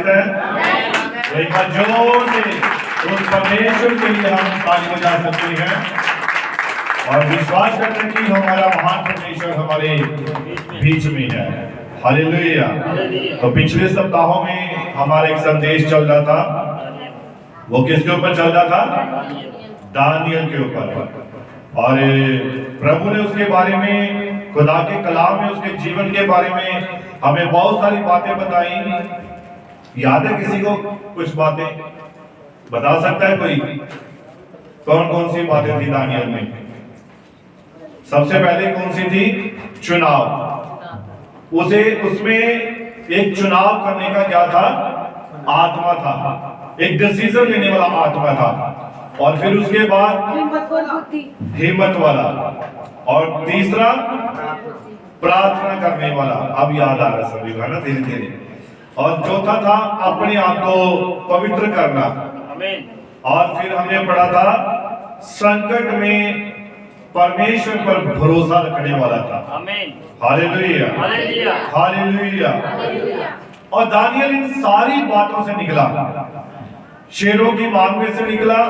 आनंदित हैं? एक बार जोर से उस परमेश्वर के लिए हम ताली बजा सकते हैं और विश्वास करते हैं कि हमारा महान परमेश्वर हमारे बीच में है। हालेलुया। तो पिछले सप्ताहों में हमारा एक संदेश चल रहा था, वो किसके ऊपर चल रहा था? दानियल के ऊपर। और प्रभु ने उसके बारे में, खुदा के कलाम में उसके जीवन के बारे में हमें बहुत सारी बातें बताई। याद है किसी को कुछ बातें? बता सकता है कोई? कौन कौन सी बातें थी दानियल में? सबसे पहले कौन सी थी? चुनाव। उसमें एक चुनाव करने का क्या था? आत्मा था, एक डिसीजन लेने वाला आत्मा था। और फिर उसके बाद हिम्मत वाला, और तीसरा प्रार्थना करने वाला। अब याद आ रहा सभी का ना धीरे धीरे। और चौथा था अपने आप को पवित्र करना। और फिर हमने पढ़ा था संकट में परमेश्वर पर भरोसा रखने वाला था। Hallelujah, hallelujah. और दानियल इन सारी बातों से निकला, शेरों की मांग में से निकला,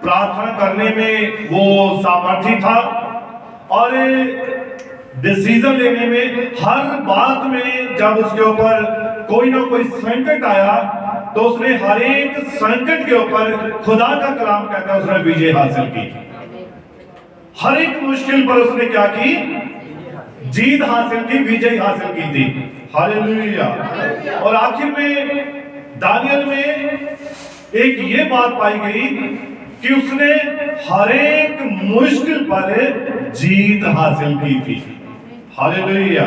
प्रार्थना करने में वो सामर्थ्य था, और डिसीजन लेने में, हर बात में जब उसके ऊपर कोई ना कोई संकट आया तो उसने हर एक संकट के ऊपर, खुदा का कलाम कहता है, उसने विजय हासिल की। हर एक मुश्किल पर उसने क्या की? जीत हासिल की, विजय हासिल की थी। हालेलुया। और आखिर में दानियल में एक ये बात पाई गई कि उसने हर एक मुश्किल पर जीत हासिल की थी। हालेलुया।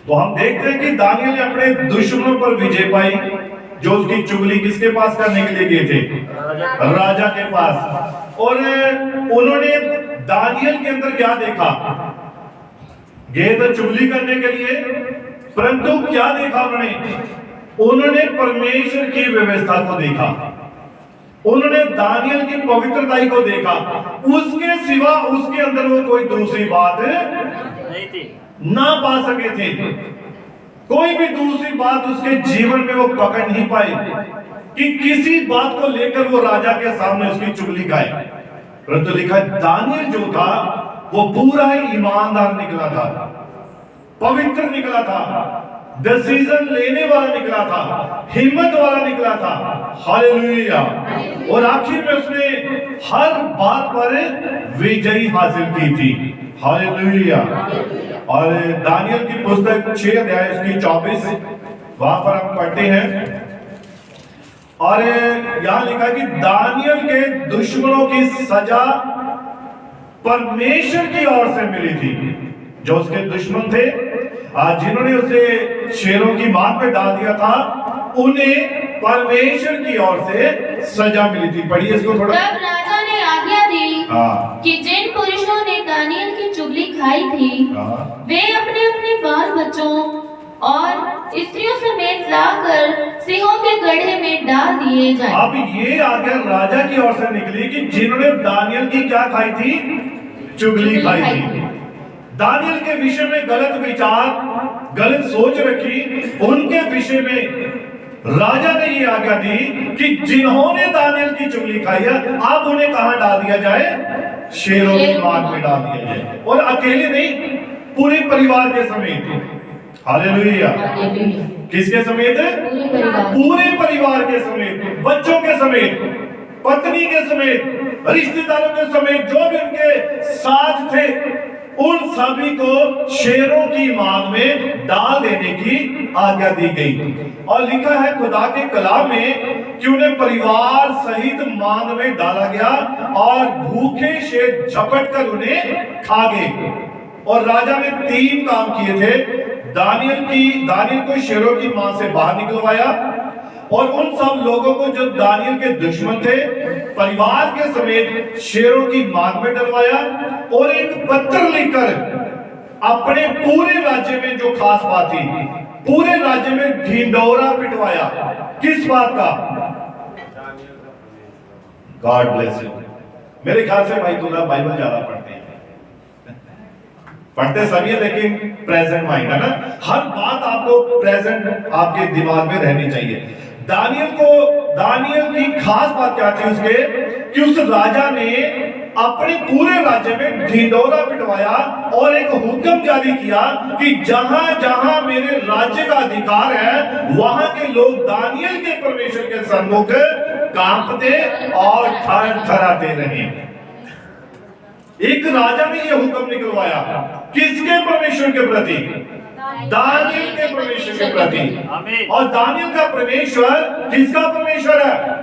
तो हम देखते हैं कि दानियल ने अपने दुश्मनों पर विजय पाई, जो उसकी चुगली किसके पास करने के लिए गए थे? राजा के पास। और उन्होंने दानियल के अंदर क्या देखा? गए तो चुगली करने के लिए, परंतु क्या देखा उन्होंने? उन्होंने परमेश्वर की व्यवस्था को देखा, उन्होंने दानियल की पवित्रता को देखा। उसके सिवा उसके अंदर वो कोई दूसरी बात नहीं थी, ना पा सके थे। कोई भी दूसरी बात उसके जीवन में वो पकड़ नहीं पाए कि किसी बात को लेकर वो राजा के सामने उसकी चुगली गाए। परंतु लिखा दानियल जो था वो पूरा ही ईमानदार निकला था, पवित्र निकला था, डिसीजन लेने वाला निकला था, हिम्मत वाला निकला था। हालेलुया। और आखिर में उसने हर बात पर विजय हासिल की थी। हालेलुया। और दानियल की पुस्तक 6 अध्याय उसकी 24 वहां पर हम पढ़ते हैं, और यहां लिखा कि दानियल के दुश्मनों की सजा परमेश्वर की ओर से मिली थी। जो उसके दुश्मन थे, जिन्होंने उसे शेरों की मांग में डाल दिया था, उन्हें परमेश्वर की ओर से सजा मिली थी। पढ़िए इसको थोड़ा। तब राजा ने आज्ञा दी कि जिन पुरुषों ने दानियल की चुगली खाई थी, वे अपने अपने बाल बच्चों और स्त्रियों समेत लाकर सिंहों के गड्ढे में डाल दिए जाएं। अब ये आज्ञा राजा की ओर से निकली कि जिन्होंने दानियल की क्या खाई थी? चुगली खाई थी। दानियल के विषय में गलत विचार, गलत सोच रखी, उनके विषय में राजा ने ये आज्ञा दी कि जिन्होंने दानियल की चुगली खाई है, अब उन्हें कहां डाल दिया जाए? शेरों की मांग में डाल दिया जाए। और अकेले नहीं, पूरे परिवार के समेत। हालेलुया। किसके समेत? पूरे परिवार के समेत, बच्चों के समेत, पत्नी के समेत, रिश्तेदारों के समेत, जो भी उनके साथ थे, उन सभी को शेरों की मांग में डाल देने की आज्ञा दी गई। और लिखा है खुदा के कलाम में कि उन्हें परिवार सहित मांग में डाला गया और भूखे शेर झपट कर उन्हें खा गए। और राजा ने 3 काम किए थे। दानियल को शेरों की मां से बाहर निकलवाया, और उन सब लोगों को जो दानियल के दुश्मन थे, परिवार के समेत शेरों की मांग में डलवाया, और एक पत्र लिखकर अपने पूरे राज्य में, जो खास बात थी, पूरे राज्य में ढिंढोरा पिटवाया। किस बात का? God bless you. मेरे ख्याल से भाई दूल्हा बाइबल ज्यादा पढ़ते हैं। पढ़ते सभी है लेकिन प्रेजेंट माइंड है ना, हर बात आपको प्रेजेंट आपके दिमाग में रहनी चाहिए। दानियल की खास बात क्या थी उसके, कि उस राजा ने अपने पूरे राज्य में ढिंढोरा पिटवाया और एक हुक्म जारी किया कि जहां जहां मेरे राज्य का अधिकार है वहां के लोग दानियल के परमेश्वर के सन्मुख कांपते और थरथराते रहे। एक राजा ने यह हुक्म निकलवाया, किसके परमेश्वर के प्रति? दानियल के परमेश्वर के प्रति। और दानियल का परमेश्वर किसका परमेश्वर है?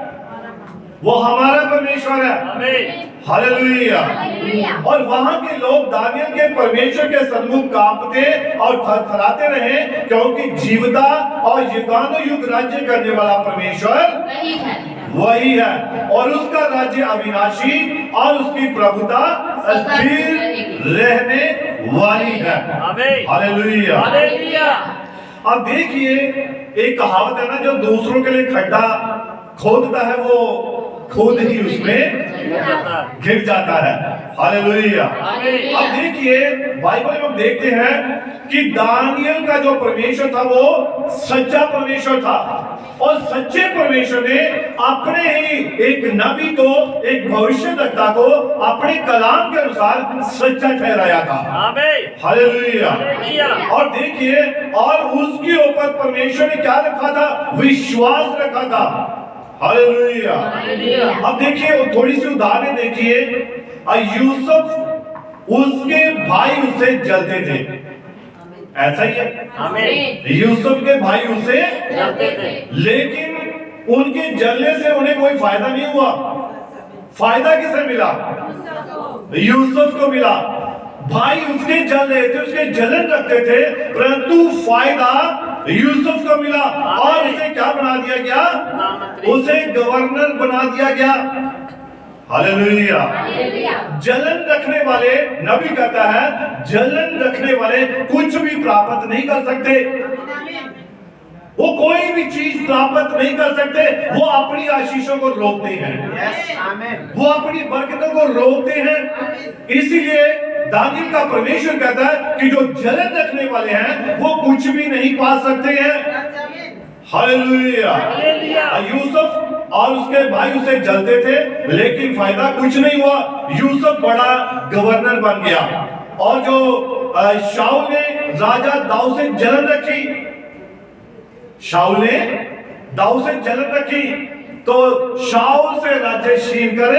वो हमारा परमेश्वर है। हालेलुया। और वहां के लोग दानियल के परमेश्वर के सन्मुख कांपते और थरथराते रहे, क्योंकि जीवता और युगानुयुग राज्य करने वाला परमेश्वर वही है और उसका राज्य अविनाशी और उसकी प्रभुता स्थिर रहने वाली है। हालेलुया। अब देखिए, एक कहावत है ना, जो दूसरों के लिए खड्डा खोदता है वो खुद ही उसमें गिर जाता है। हालेलुया। अब देखिए, बाइबल में हम देखते हैं कि दानियल का जो परमेश्वर था वो सच्चा परमेश्वर था और सच्चे परमेश्वर ने अपने ही एक नबी को, एक भविष्यद्वक्ता को अपने कलाम के अनुसार सच्चा ठहराया था। हालेलुया। और देखिए, और उसके ऊपर परमेश्वर ने क्या रखा था? विश्वास रखा था। हालेलुया। अब देखिए, थोड़ी सी उदाहरण देखिए। यूसुफ, उसके भाई उसे जलते थे, ऐसा ही है। यूसुफ के भाई उसे जलते थे, लेकिन उनके जलने से उन्हें कोई फायदा नहीं हुआ। फायदा किसे मिला? यूसुफ को मिला। भाई उसके जल रहे थे, उसके जलन रखते थे, परंतु फायदा यूसुफ को मिला और उसे क्या बना दिया गया? उसे गवर्नर बना दिया गया। हालेलुया। जलन रखने वाले, नबी कहता है, जलन रखने वाले कुछ भी प्राप्त नहीं कर सकते। वो कोई भी चीज प्राप्त नहीं कर सकते। वो अपनी आशीषों को रोकते हैं, वो अपनी बरकतों को रोकते हैं। इसीलिए दानियल का परमेश्वर कहता है कि जो जलन रखने वाले हैं वो कुछ भी नहीं पा सकते हैं। हालेलुया। यूसुफ और उसके भाई उसे जलते थे, लेकिन फायदा कुछ नहीं हुआ। यूसुफ बड़ा गवर्नर बन गया और जो शाऊल ने राजा दाऊद से जलन रखी, शाऊल ने दाऊद से जलन रखी, तो शाऊल से राज्य छीन कर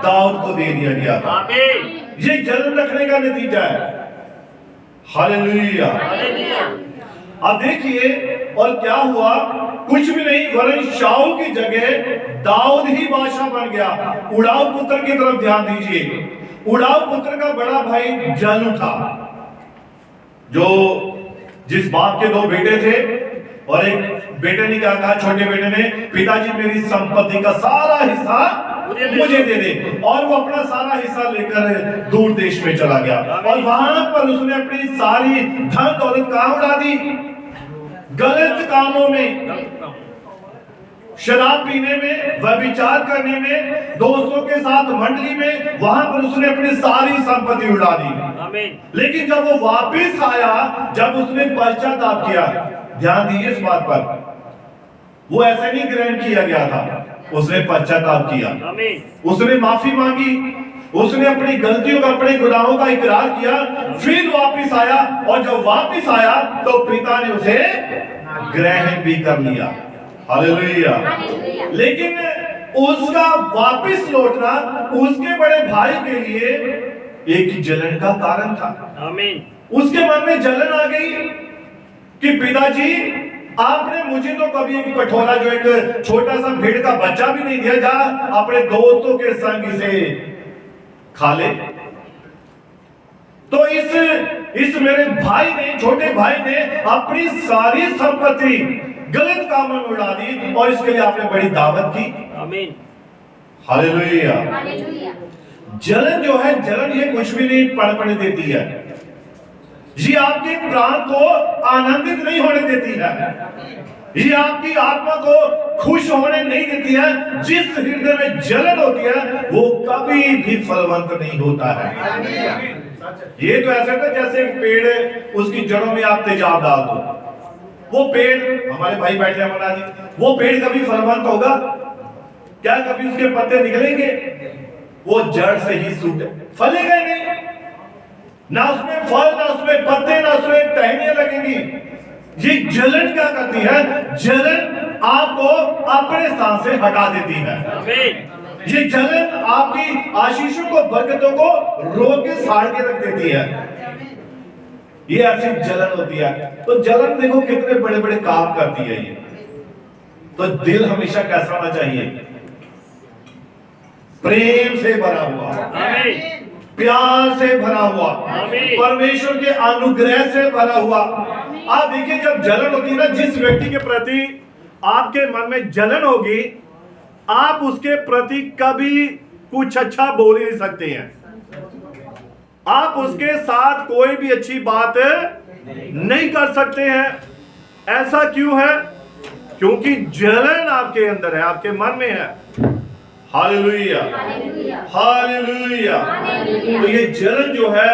दाऊद को दे दिया गया था। ये जलन रखने का नतीजा है। हालेलुया। अब देखिए, और क्या हुआ? कुछ भी नहीं, वरन शाऊल की जगह दाऊद ही बादशाह बन गया। उड़ाऊ पुत्र की तरफ ध्यान दीजिए। उड़ाऊ पुत्र का बड़ा भाई जल उठा, जो जिस बाप के दो बेटे थे और एक बेटे ने क्या कहा, छोटे बेटे ने, पिताजी मेरी संपत्ति का सारा हिस्सा मुझे दे दे। और वो अपना सारा हिस्सा लेकर दूर देश में चला गया और वहां पर उसने अपनी सारी धन दौलत कहां उड़ा दी? गलत कामों में, शराब पीने में, व्यभिचार करने में, दोस्तों के साथ मंडली में, वहां पर उसने अपनी सारी संपत्ति उड़ा दी। लेकिन जब वो वापस आया, जब उसने पश्चाताप किया, ध्यान दीजिए इस बात पर, वो ऐसा नहीं ग्रहण किया गया था, उसने पश्चाताप किया, उसने माफी मांगी, उसने अपनी गलतियों का, अपने गुनाहों का इकरार किया, फिर वापस आया और जब वापस आया तो पिता ने उसे ग्रहण भी कर लिया। हालेलुया। लेकिन उसका वापस लौटना उसके बड़े भाई के लिए एक जलन का कारण था। उसके मन में जलन आ गई कि पिताजी, आपने मुझे तो कभी एक कठोरा, जो एक छोटा सा भेड़ का बच्चा भी नहीं दिया, जा अपने दोस्तों के संग इसे खा ले। तो इस मेरे भाई ने, छोटे भाई ने अपनी सारी संपत्ति गलत कामों में उड़ा दी और इसके लिए आपने बड़ी दावत की। आमीन। हालेलुया। जलन जो है, जलन ये कुछ भी नहीं पड़ने देती है, ये आपके प्राण को आनंदित नहीं होने देती है, ये आपकी आत्मा को खुश होने नहीं देती है। जिस हृदय में जलन होती है वो कभी भी फलवंत नहीं होता है। ये तो ऐसा था जैसे एक पेड़ है, उसकी जड़ों में आप तेजाब डाल दो, वो पेड़, हमारे भाई बैठे हैं मना जी, वो पेड़ कभी फलवंत होगा क्या? कभी उसके पत्ते निकलेंगे? वो जड़ से ही सूख फलेगा नहीं, ना उसमें फल, ना उसमें पत्ते, ना उसमें टहनियां लगेंगी। ये जलन क्या करती है? जलन आपको अपने स्थान से हटा देती है। ये जलन आपकी आशीषों को, बरकतों को रोक के साड़ के रख देती है। ये ऐसी जलन होती है। तो जलन देखो कितने बड़े बड़े काम करती है ये। तो दिल हमेशा कैसा होना चाहिए? प्रेम से भरा हुआ, प्यार से भरा हुआ, परमेश्वर के अनुग्रह से भरा हुआ। आप देखिए जब जलन होती है ना, जिस व्यक्ति के प्रति आपके मन में जलन होगी, आप उसके प्रति कभी कुछ अच्छा बोल ही नहीं सकते हैं। आप उसके साथ कोई भी अच्छी बात नहीं कर सकते हैं। ऐसा क्यों है? क्योंकि जलन आपके अंदर है, आपके मन में है। Hallelujah, hallelujah. तो ये जलन जो है,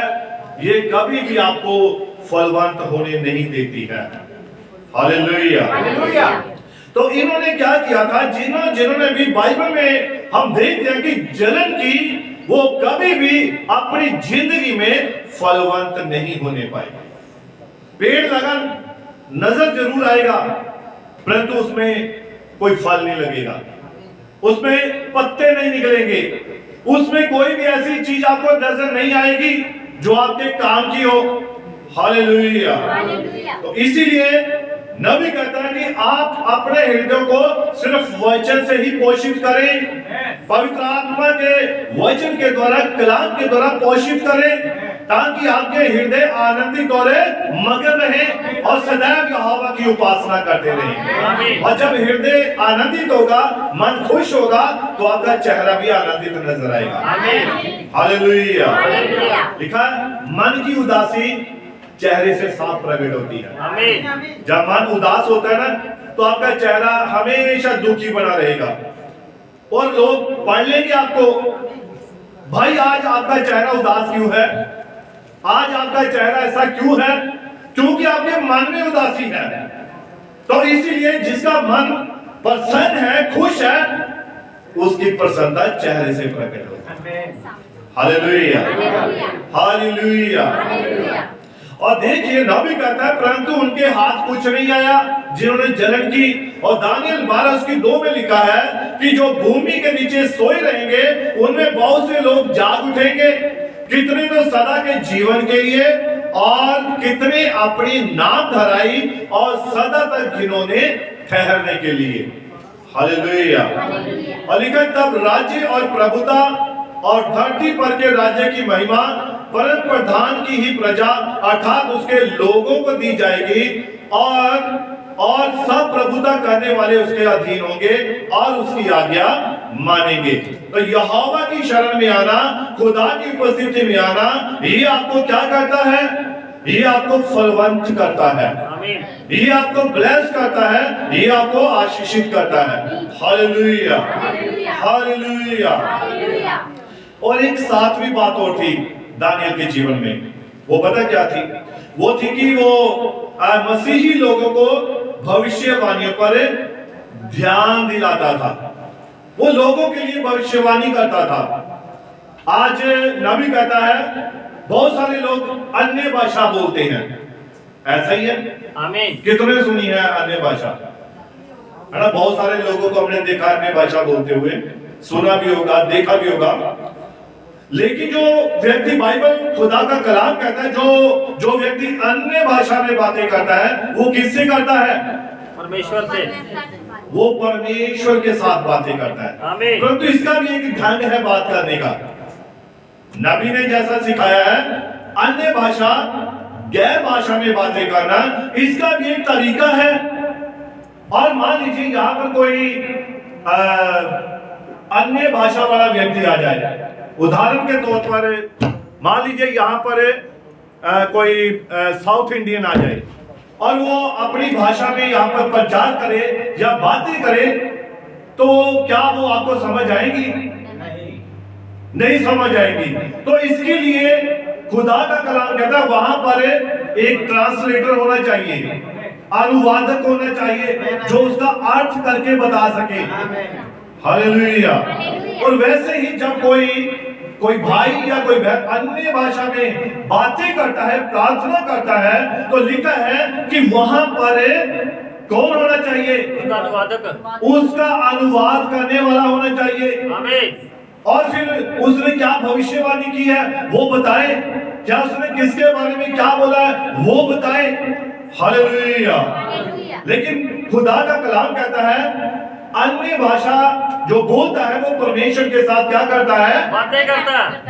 ये कभी भी आपको फलवंत होने नहीं देती है। हालेलुया। तो इन्होंने क्या किया था? जिन्होंने भी बाइबल में हम देखते हैं कि जलन की, वो कभी भी अपनी जिंदगी में फलवंत नहीं होने पाए। पेड़ लगा, नजर जरूर आएगा, परंतु उसमें कोई फल नहीं लगेगा, उसमें पत्ते नहीं निकलेंगे, उसमें कोई भी ऐसी चीज आपको नजर नहीं आएगी जो आपके काम की हो। हालेलुया। तो इसीलिए नबी कहता है कि आप अपने हृदय को सिर्फ वचन से ही पोषित करें, पवित्र आत्मा के वचन के द्वारा, कलाम के द्वारा पोषित करें, ताकि आपके हृदय आनंदित और मगन रहे और सदैव यहोवा की उपासना करते रहें। और जब हृदय आनंदित होगा, मन खुश होगा, तो आपका चेहरा भी आनंदित नजर आएगा। हालेलुया। लिखा मन की उदासी चेहरे से साफ प्रकट होती है। जब मन उदास होता है ना, तो आपका चेहरा हमेशा दुखी बना रहेगा और लोग पढ़ लेंगे आपको, भाई आज आपका चेहरा उदास क्यों है? आज आपका चेहरा ऐसा क्यों है? क्योंकि आपके मन में उदासी है। तो इसीलिए जिसका मन प्रसन्न है, खुश है, उसकी प्रसन्नता चेहरे से प्रकट होती है। Hallelujah, hallelujah. और देखिए नबी कहता है, परंतु उनके हाथ कुछ नहीं आया जिन्होंने जलन की। और दानियल 12:2 में लिखा है कि जो भूमि के नीचे सोए रहेंगे, उनमें बहुत से लोग जाग उठेंगे, कितने तो सदा के जीवन के लिए, और कितने अपनी नाम धराई और सदा तक जिन्होंने ठहरने के लिए। हालेलुया। और लिखा, तब राज्य और प्रभुता और धरती पर के राज्य की महिमा परम प्रधान की ही प्रजा अर्थात उसके लोगों को दी जाएगी, और सब प्रभुता करने वाले उसके अधीन होंगे और उसकी आज्ञा मानेंगे। तो यहोवा की शरण में आना, खुदा की उपस्थिति में आना, ये आपको क्या करता है? ये आपको फलवंत करता है, ये आपको ब्लेस करता है, ये आपको आशीषित करता है। Hallelujah, hallelujah. और एक सातवीं बात और थी दानियल के जीवन में, वो पता क्या थी? वो थी कि वो मसीही लोगों को भविष्यवाणियों पर ध्यान दिलाता था, वो लोगों के लिए भविष्यवाणी करता था। आज नबी कहता है बहुत सारे लोग अन्य भाषा बोलते हैं, ऐसा ही है? आमीन। कितने सुनी है अन्य भाषा? है ना, बहुत सारे लोगों को हमने देखा अन्य भाषा बोलते हुए, सुना भी होगा, देखा भी होगा। लेकिन जो व्यक्ति, बाइबल खुदा का कलाम कहता है, जो व्यक्ति अन्य भाषा में बातें करता है, वो किससे करता है? परमेश्वर से। वो परमेश्वर के साथ बातें करता है। परंतु इसका भी एक ढंग है बात करने का। नबी ने जैसा सिखाया है, अन्य भाषा, गैर भाषा में बातें करना, इसका भी एक तरीका है। और मान लीजिए यहाँ पर कोई अन्य भाषा वाला व्यक्ति आ जाए, उदाहरण के तौर पर मान लीजिए यहाँ पर कोई साउथ इंडियन आ जाए और वो अपनी भाषा में यहाँ पर प्रचार करे या बातें करे, तो क्या वो आपको समझ आएगी? नहीं समझ आएगी। तो इसके लिए खुदा का कलाम कहता है वहां पर एक ट्रांसलेटर होना चाहिए, अनुवादक होना चाहिए जो उसका अर्थ करके बता सके। हालेलुया। और वैसे ही जब कोई भाई या कोई बहन अन्य भाषा में बातें करता है, प्रार्थना करता है, तो लिखा है कि वहां पर कौन होना चाहिए? उसका अनुवाद करने वाला होना चाहिए। और फिर उसने क्या भविष्यवाणी की है वो बताए, क्या उसने किसके बारे में क्या बोला है वो बताए। हालेलुया। लेकिन खुदा का कलाम कहता है अन्य भाषा जो बोलता है वो परमेश्वर के साथ क्या करता है?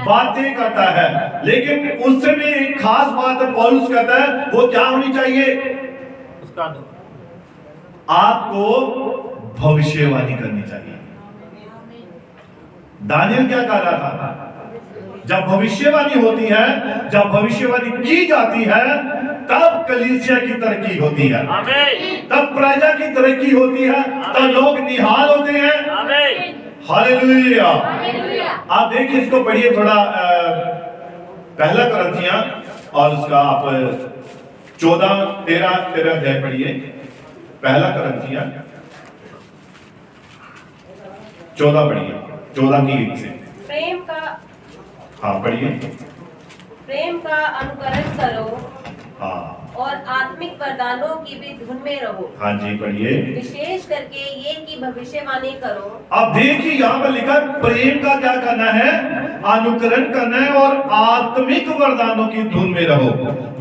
बातें करता है। लेकिन उससे भी एक खास बात है, पौलुस कहता है वो क्या होनी चाहिए? आपको भविष्यवाणी करनी चाहिए। दानियल क्या कह रहा था? जब भविष्यवाणी होती है, जब भविष्यवाणी की जाती है, तब कलीसिया की तरक्की होती है, तब प्रजा की तरक्की होती है, तब लोग निहाल होते हैं। हालेलुया। आप देखिए, इसको पढ़िए थोड़ा, पहला कुरिन्थियों और उसका आप 14-13 अध्याय पढ़िए। पहला कुरिन्थियों 14 पढ़िए, 14 की 1 से। प्रेम का, हाँ पढ़िए। प्रेम का अनुकरण करो, हाँ, और आत्मिक वरदानों की भी धुन में रहो। हाँ जी पढ़िए। विशेष करके ये की भविष्यवाणी करो। अब देखिए यहाँ पर लिखा प्रेम का क्या करना है? अनुकरण करना है और आत्मिक वरदानों की धुन में रहो,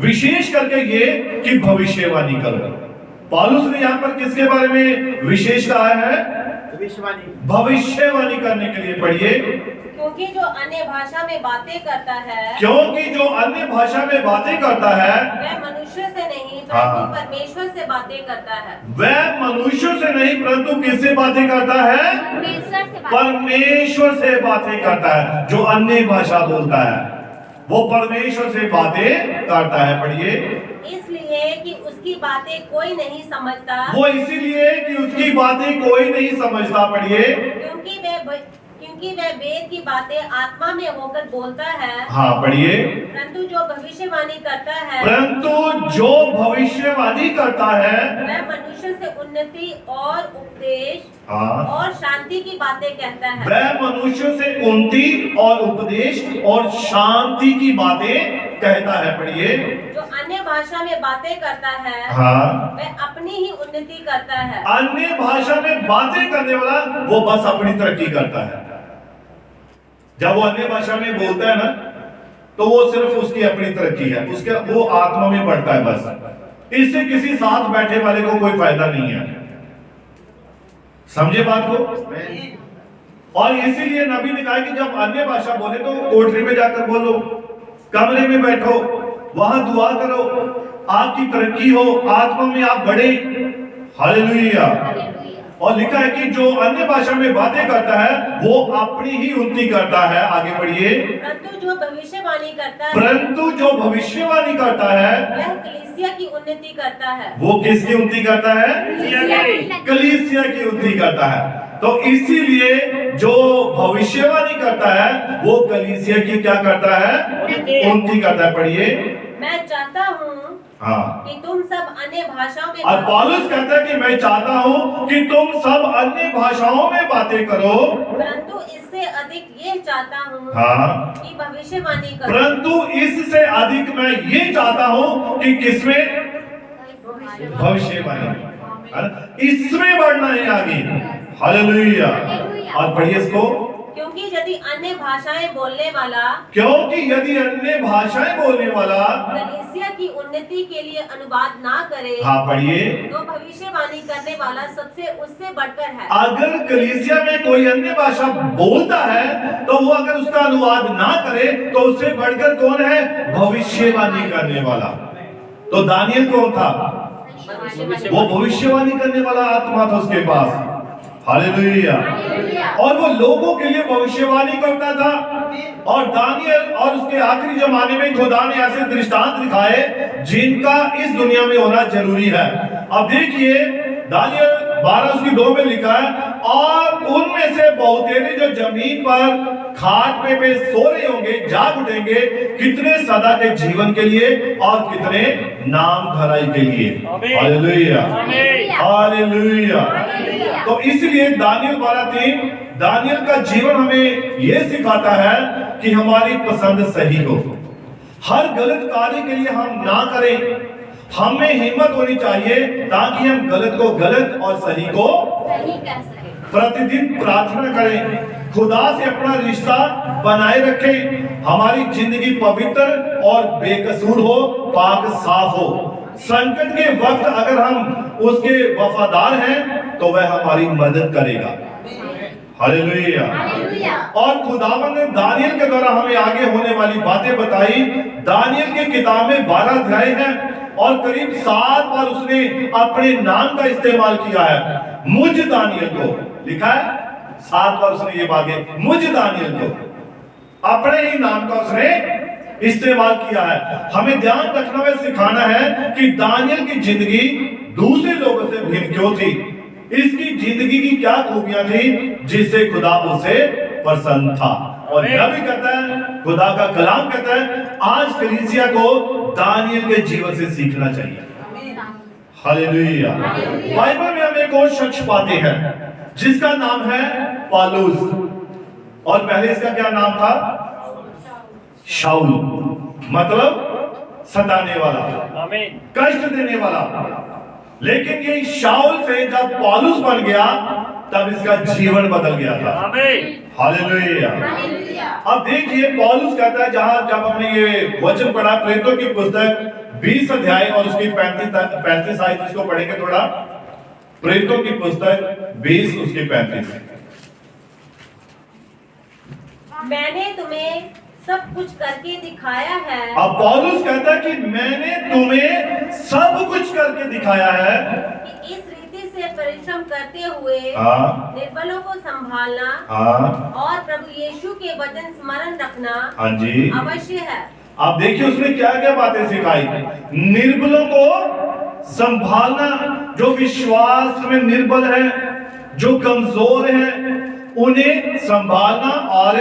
विशेष करके ये कि भविष्यवाणी करो। पौलुस ने यहाँ पर किसके बारे में विशेष कहा है? भविष्यवाणी करने के लिए। पढ़िए। क्योंकि जो अन्य भाषा में बातें करता है, क्योंकि जो अन्य भाषा में बातें करता है वह मनुष्य से नहीं हाँ। परंतु परमेश्वर से बातें करता है। वह मनुष्य से नहीं परंतु किससे बातें करता है? परमेश्वर से बातें करता है। जो अन्य भाषा बोलता है वो परमेश्वर से बातें करता है। पढ़िए। इसलिए कि उसकी बातें कोई नहीं समझता, वो इसीलिए कि उसकी बातें कोई नहीं समझता। पढ़िए। क्योंकि वह वेद की बातें आत्मा में होकर बोलता है। हाँ पढ़िए। परंतु जो भविष्यवाणी करता है, परंतु जो भविष्यवाणी करता है वह मनुष्य से उन्नति और उपदेश हाँ। और शांति की बातें कहता है। वह मनुष्य से उन्नति और उपदेश और शांति की बातें कहता है। पढ़िए। जो अन्य भाषा में बातें करता है हाँ। वह अपनी ही उन्नति करता है। अन्य भाषा में बातें करने वाला वो बस अपनी तरक्की करता है। जब वो अन्य भाषा में बोलता है ना, तो वो सिर्फ उसकी अपनी तरक्की है, उसके वो आत्मा में बढ़ता है बस। इससे किसी साथ बैठे वाले को कोई फायदा नहीं है। समझे बात को? और इसीलिए नबी ने कहा कि जब अन्य भाषा बोले तो कोठरी में जाकर बोलो, कमरे में बैठो, वहां दुआ करो, आपकी तरक्की हो, आत्मा में आप बढ़े। हालेलुया। और लिखा है कि जो अन्य भाषा में बातें करता है वो अपनी ही उन्नति करता है। आगे बढ़िए। परंतु जो भविष्यवाणी करता है, परंतु जो भविष्यवाणी करता है वह कलीसिया की उन्नति करता है। वो किसकी उन्नति करता है? कलीसिया की उन्नति करता है। तो इसीलिए जो भविष्यवाणी करता है वो कलीसिया की क्या करता है? उन्नति करता है। पढ़िए। मैं चाहता हूँ हाँ। कि तुम सब अन्य भाषाओं में, और पौलुस कहता है कि मैं चाहता हूँ कि तुम सब अन्य भाषाओं में बातें करो, परंतु इससे अधिक ये चाहता हूँ हाँ, कि भविष्यवाणी करो। परंतु इससे अधिक मैं ये चाहता हूँ कि किसमें? भविष्यवाणी। इसमें बढ़ना है आगे। हालेलुया। और पढ़िए इसको। क्योंकि यदि अन्य भाषाएं बोलने वाला, क्योंकि यदि अन्य भाषाएं बोलने वाला कलीसिया की उन्नति के लिए अनुवाद ना करे, हाँ पढ़िए, तो भविष्यवाणी करने वाला सबसे उससे बढ़कर है। अगर कलीसिया में कोई अन्य भाषा बोलता है तो वो अगर उसका अनुवाद ना करे तो उससे बढ़कर कौन है? भविष्यवाणी करने वाला। तो दानियल कौन था? वो भविष्यवाणी करने वाला आत्मा था उसके पास। हालेलुया। और वो लोगों के लिए भविष्यवाणी करता था। और दानियल और उसके आखिरी जमाने में खुदा ने ऐसे दृष्टांत दिखाए जिनका इस दुनिया में होना जरूरी है। अब देखिए दानियल 12 उसकी 2 में लिखा है, और उनमें से बहुतेरे जो जमीन पर खाट पे सो रहे होंगे जाग उठेंगे, कितने सदा के जीवन के लिए और कितने नाम धराई के लिए। Hallelujah, hallelujah. तो इसलिए दानियल 12:3, दानियल का जीवन हमें यह सिखाता है कि हमारी पसंद सही हो, हर गलत कार्य के लिए हम ना करें। हमें हिम्मत होनी चाहिए ताकि हम गलत को गलत और सही को सही कह सके। प्रतिदिन प्रार्थना करें, खुदा से अपना रिश्ता बनाए रखें, हमारी जिंदगी पवित्र और बेकसूर हो, पाक साफ हो। संकट के वक्त अगर हम उसके वफादार हैं तो वह हमारी मदद करेगा। हालेलुया। और खुदावंद ने दानियल के द्वारा हमें आगे होने वाली बातें बताई। दानियल की किताब में 12 अध्याय हैं और करीब 7 बार उसने अपने नाम का इस्तेमाल किया है। मुझ दानियल को लिखा है, 7 बार उसने ये बातें, मुझ दानियल को, अपने ही नाम का उसने इस्तेमाल किया है। हमें ध्यान रखना व सिखाना है कि दानियल की जिंदगी दूसरे लोगों से भिन्न क्यों थी, इसकी जिंदगी की क्या खूबियां थी जिससे खुदा उसे प्रसन्न था। और नबी कहता है, खुदा का कलाम कहता है, आज कलीसिया को दानियल के जीवन से सीखना चाहिए। हालेलुया। बाइबल में हम एक और शख्स पाते हैं जिसका नाम है पौलुस, और पहले इसका क्या नाम था? शाऊल, मतलब सताने वाला, कष्ट देने वाला। लेकिन ये शाऊल से जब पौलुस बन गया तब इसका जीवन बदल गया था। हालेलुया। अब देखिए पौलुस कहता है, जहां जब हमने ये वचन पढ़ा प्रेरितों की पुस्तक 20 अध्याय और उसकी 35 आयत, इसको पढ़ेंगे थोड़ा। प्रेरितों की पुस्तक 20 उसकी 35। मैंने तुम्हें सब कुछ करके दिखाया है। अब पौलुस कहता है कि मैंने तुम्हें सब कुछ करके दिखाया है कि इस रीति से परिश्रम करते हुए निर्बलों को संभालना और प्रभु यीशु के वचन स्मरण रखना अवश्य है। आप देखिए उसने क्या क्या बातें सिखाई। निर्बलों को संभालना, जो विश्वास में निर्बल है, जो कमजोर है, उन्हें संभालना, और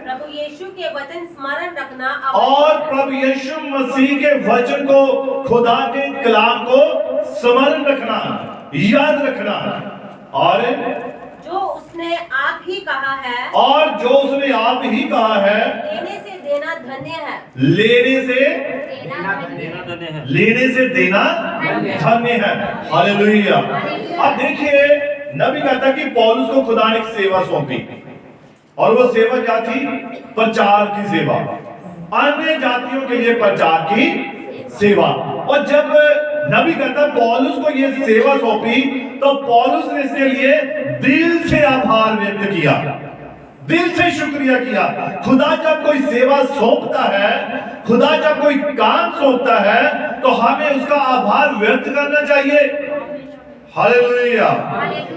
प्रभु यीशु के वचन स्मरण रखना, और प्रभु यीशु मसीह के वचन को, खुदा के कलाम को स्मरण रखना, याद रखना, और जो उसने आप ही कहा है, और जो उसने आप ही कहा है, लेने से देना धन्य है। लेने से देना धन्य है। हालेलुया। अब देखिए नबी कहता कि पौलुस को खुदा ने एक सेवा सौंपी, और वो सेवा क्या थी? प्रचार की सेवा, अन्य जातियों के लिए प्रचार की सेवा। और जब नबी कहता पौलुस को ये सेवा सौंपी, तो पौलुस ने इसके लिए दिल से आभार व्यक्त किया, दिल से शुक्रिया किया। खुदा जब कोई सेवा सौंपता है, खुदा जब कोई काम सौंपता है, तो हमें उसका आभार व्यक्त करना चाहिए। हालेलुया।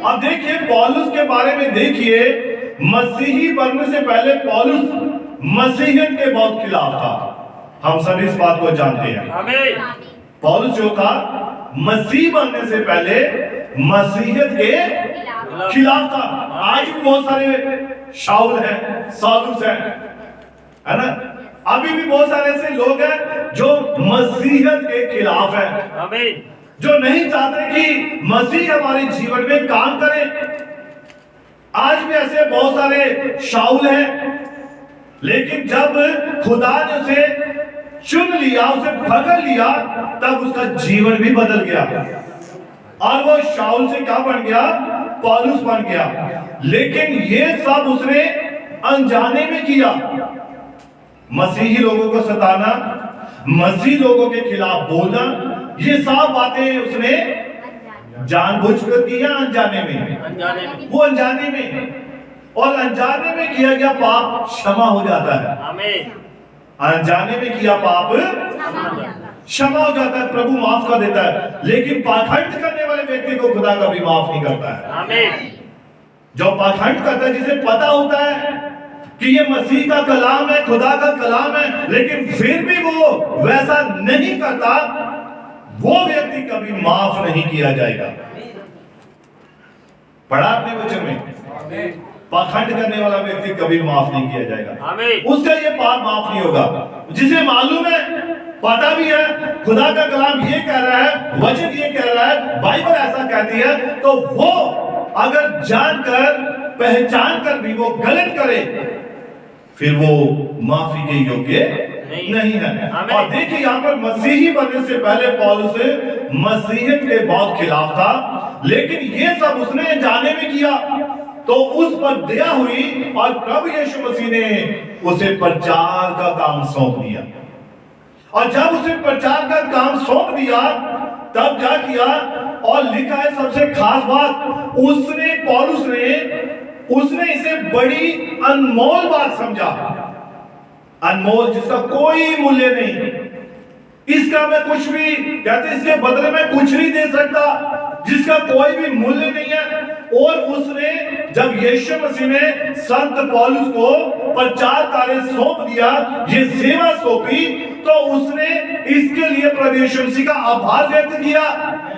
अब देखिए पौलुस के बारे में देखिए, मसीही बनने से पहले पौलुस मसीहियत के बहुत खिलाफ था। हम सब इस बात को जानते हैं। पौलुस जो था मसीह बनने से पहले मसीहियत के खिलाफ था। आज भी बहुत सारे शाऊल हैं, सालूस हैं, है ना? अभी भी बहुत सारे ऐसे लोग हैं जो मसीहियत के खिलाफ हैं, जो नहीं चाहते कि मसीह हमारे जीवन में काम करे। आज भी ऐसे बहुत सारे शाऊल हैं, लेकिन जब खुदा ने उसे चुन लिया, उसे पकड़ लिया, तब उसका जीवन भी बदल गया, और वो शाऊल से क्या बन गया? पौलुस बन गया। लेकिन ये सब उसने अनजाने में किया। मसीही लोगों को सताना, मसीही लोगों के खिलाफ बोलना, ये सब बातें उसने जानबूझकर किया, अनजाने में। वो अनजाने में, और अनजाने में किया गया पाप क्षमा हो जाता है। अनजाने में किया पाप क्षमा हो जाता है, प्रभु माफ कर देता है। लेकिन पाखंड करने वाले व्यक्ति को खुदा कभी माफ नहीं करता है। जो पाखंड करता है, जिसे पता होता है कि ये मसीह का कलाम है, खुदा का कलाम है, लेकिन फिर भी वो वैसा नहीं करता, वो व्यक्ति कभी माफ नहीं किया जाएगा। पढ़ा अपने वचन में, पाखंड करने वाला व्यक्ति कभी माफ नहीं किया जाएगा, उसका ये पाप माफ नहीं होगा। जिसे मालूम है, पता भी है, खुदा का कलाम ये कह रहा है, वचन ये कह रहा है, बाइबल ऐसा कहती है, तो वो अगर जानकर पहचान कर भी वो गलत करे, फिर वो माफी के योग्य नहीं है। और देखिए यहाँ पर मसीही बनने से पहले पौलुस मसीहियत के बहुत खिलाफ था, लेकिन ये सब उसने जाने में किया, तो उस पर दया हुई और प्रभु यीशु मसीह ने उसे प्रचार का काम सौंप दिया। और जब उसे प्रचार का काम सौंप दिया, तब क्या किया, और लिखा है सबसे खास बात, उसने इसे बड़ी अनमोल बात समझा। अनमोल जिसका कोई मूल्य नहीं, इसका मैं कुछ भी कहते, इसके बदले में कुछ नहीं दे सकता, जिसका कोई भी मूल्य नहीं है। और उसने जब यीशु मसीह ने संत पौलुस को प्रचार कार्य सौंप दिया, ये सेवा सौंपी, तो उसने इसके लिए प्रभु यीशु मसीह का आभार व्यक्त किया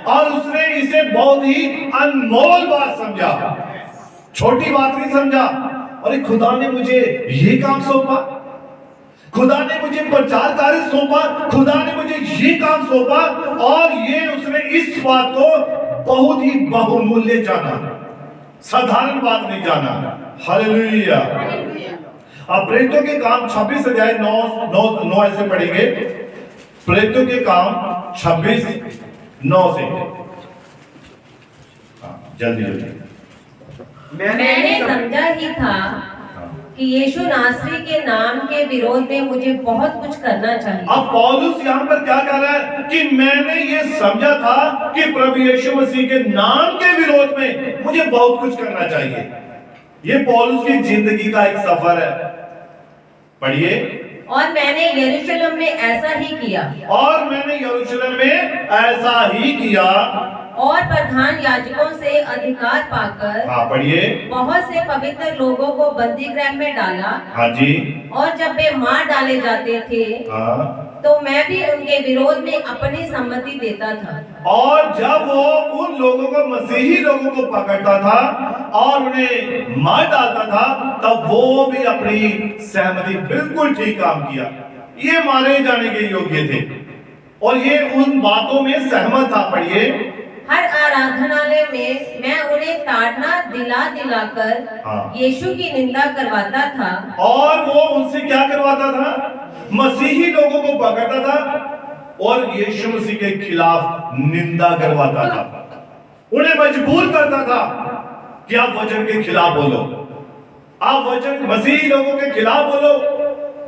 और उसने इसे बहुत ही अनमोल बात समझा, छोटी बात नहीं समझा। अरे खुदा ने मुझे ये काम सौंपा, खुदा ने मुझे प्रचार कार्य सौंपा, खुदा ने मुझे ये काम सौंपा, और ये उसने इस बात को बहुत ही बहुमूल्य जाना, साधारण बात नहीं जाना। हालेलुया। अब प्रेरितों के काम 26 अध्याय 9 ऐसे पढ़ेंगे। प्रेरितों के काम 26:9 से, जल्दी जल्दी। मैंने समझा ही था कि यीशु नासरी के नाम के विरोध में मुझे बहुत कुछ करना चाहिए। अब पौलुस यहाँ पर क्या कह रहा है कि मैंने ये समझा था कि प्रभु यीशु मसीह के नाम के विरोध में मुझे बहुत कुछ करना चाहिए। ये पौलुस की जिंदगी का एक सफर है, पढ़िए। और मैंने यरूशलेम में ऐसा ही किया, और मैंने यरूशलेम में ऐसा ही किया, और प्रधान याजकों से अधिकार पाकर, हाँ पढ़िए, बहुत से पवित्र लोगों को बंदी गृह में डाला। हाँ जी। और जब वे मार डाले जाते थे, हाँ, तो मैं भी उनके विरोध में अपनी सम्मति देता था। और जब वो उन लोगों को, मसीही लोगों को पकड़ता था और उन्हें मार डालता था, तब वो भी अपनी सहमति, बिल्कुल ठीक काम किया, ये मारे जाने के योग्य थे और ये उन बातों में सहमत था। पढ़िए। हर आराधनालय में मैं उन्हें ताड़ना दिला दिलाकर यीशु की निंदा करवाता था। और वो उनसे क्या करवाता था? मसीही लोगों को पकड़ता था और यीशु मसीह के खिलाफ निंदा करवाता था, उन्हें मजबूर करता था कि आप वचन के खिलाफ बोलो, आप वचन मसीही लोगों के खिलाफ बोलो।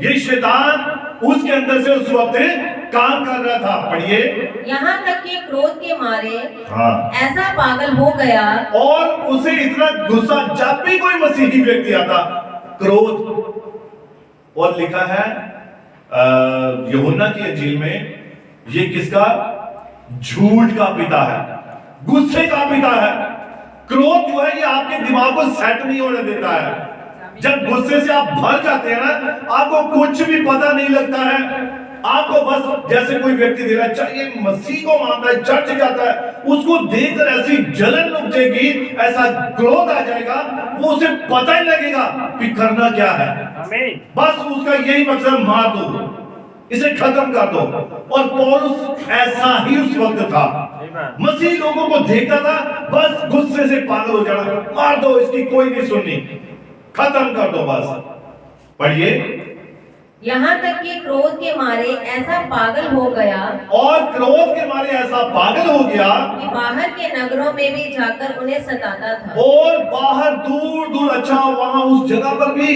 ये शैतान उसके अंदर से उस वक्त काम कर रहा था। पढ़िए। यहाँ तक कि क्रोध के मारे ऐसा पागल हो गया, और उसे इतना गुस्सा, जब भी कोई मसीही व्यक्ति आता, क्रोध। और लिखा है यूहन्ना की इंजील में, ये किसका? झूठ का पिता है, गुस्से का पिता है। क्रोध जो है ये आपके दिमाग को सेट नहीं होने देता है। जब गुस्से से आप भर जाते हैं ना, आपको कुछ भी पता नहीं लगता है, आपको बस जैसे कोई व्यक्ति देख रहा है, ये मसीह को मानता है, चर्च जाता है, उसको देखकर ऐसी जलन उपजेगी, ऐसा क्रोध आ जाएगा, वो उसे पता ही लगेगा कि करना क्या है। बस उसका यही मकसद, मार दो, इसे खत्म कर दो। और पौलुस ऐसा ही उस वक्त था, मसीह लोगों को देखता था, बस गुस्से से पागल हो जाना, मार दो, इसकी कोई नहीं सुननी, खत्म कर दो बस। पढ़िए। यहाँ तक कि क्रोध के मारे ऐसा पागल हो गया, और क्रोध के मारे ऐसा पागल हो गया कि बाहर के नगरों में भी जाकर उन्हें सताता था। और बाहर दूर दूर, अच्छा वहां उस जगह पर भी,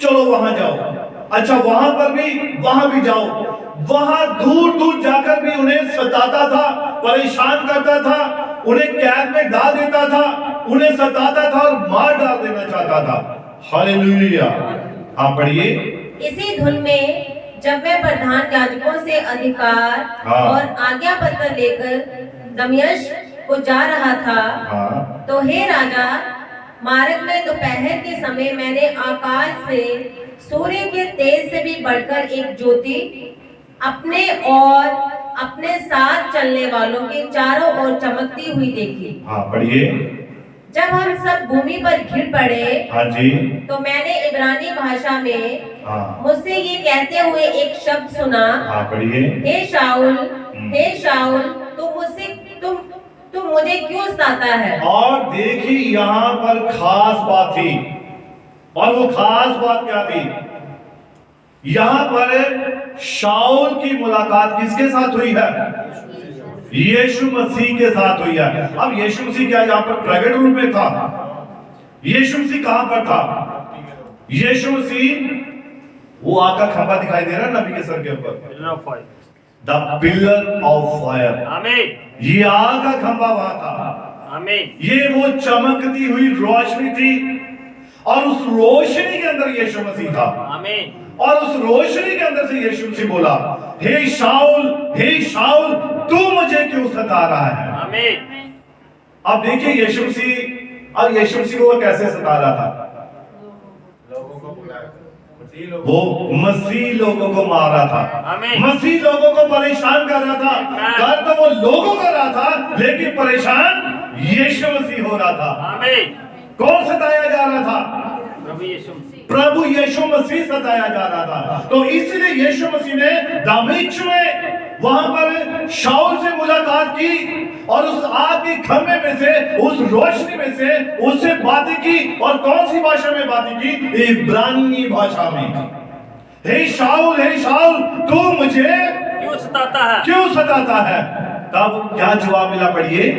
चलो वहां जाओ, अच्छा वहां पर भी, वहां भी जाओ, वहां दूर दूर जाकर भी उन्हें सताता था, परेशान करता था, उन्हें कैद में डाल देता था, उन्हें सताता था और मार डाल देना चाहता था। हालेलुया। हाँ पढ़िए। इसी धुन में जब मैं प्रधान याजकों से अधिकार और आज्ञा पत्र लेकर दमिश्क को जा रहा था, तो हे राजा, मार्ग में दोपहर के समय मैंने आकाश से सूर्य के तेज से भी बढ़कर एक ज्योति अपने और अपने साथ चलने वालों के चारों ओर चमकती हुई देखी। पढ़िए। जब हम सब भूमि पर गिर पड़े। हाँ जी। तो मैंने इब्रानी भाषा में हाँ। मुझसे ये कहते हुए एक शब्द सुना, हाँ पढ़िए। हे शाऊल, तुम मुझे क्यों सताता है? और देखिए यहाँ पर खास बात थी, और वो खास बात क्या थी? यहाँ पर शाऊल की मुलाकात किसके साथ हुई है? यीशु मसीह के साथ हुई है। अब यीशु मसीह क्या यहाँ पर प्रकट रूप में था? यीशु मसीह कहां पर था? यीशु मसीह, वो आग का खंभा दिखाई दे रहा है नबी के सर के ऊपर, द पिलर ऑफ फायर। आमीन। ये आग का खंभा वहां था। आमीन। ये वो चमकती हुई रोशनी थी, और उस रोशनी के अंदर यीशु मसीह था। आमीन। और उस रोशनी के अंदर से यीशु मसीह बोला, हे शाऊल, तू मुझे क्यों सता रहा है? आमीन। अब देखिए यीशु मसीह, अब यीशु मसीह को वो कैसे सता रहा था? वो मसीह लोगों को मार रहा था, मसीह लोगों को परेशान कर रहा था। कर तो वो लोगों कर रहा था, लेकिन परेशान यीशु मसीह हो रहा था। आमीन। कौन सताया जा रहा था? प्रभु यीशु मसीह सताया जा रहा था। तो इसलिए यीशु मसीह ने दमिश्क में वहां पर शाऊल से मुलाकात की, और उस आग के खंभे में से, उस रोशनी में से उससे बातें की। और कौन सी भाषा में बातें की? इब्रानी भाषा में। हे शाऊल, तू मुझे क्यों सताता है? तब क्या जवाब मिला? पढ़िए।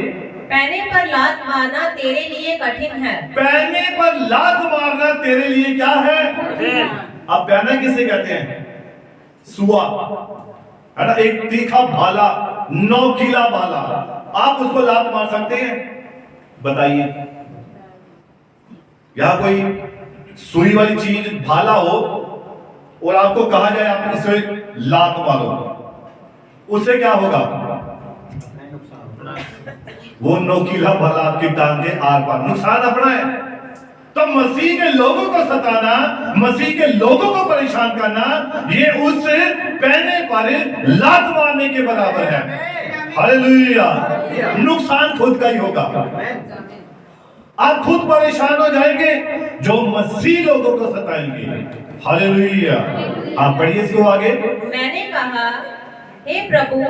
पैने पर लात मारना तेरे लिए कठिन है। पैने पर लात मारना तेरे लिए क्या है? अब पैना किसे कहते हैं? सुआ, है ना, एक तीखा भाला, नोकीला भाला। आप उसको लात मार सकते हैं? बताइए। यहां कोई सुई वाली चीज भाला हो और आपको कहा जाए आप इसे लात मारो, उससे क्या होगा? वो नोकीला भाला आपकी टांगे आर पार, नुकसान अपना है। तो मसीह के लोगों को सताना, मसीह के लोगों को परेशान करना, ये उस पैने पर लात मारने के बराबर है। हालेलुया। नुकसान खुद का ही होगा, आप खुद परेशान हो जाएंगे जो मसीह लोगों को सताएंगे। हालेलुया। आप पढ़िए इसको आगे। मैंने कहा, हे प्रभु,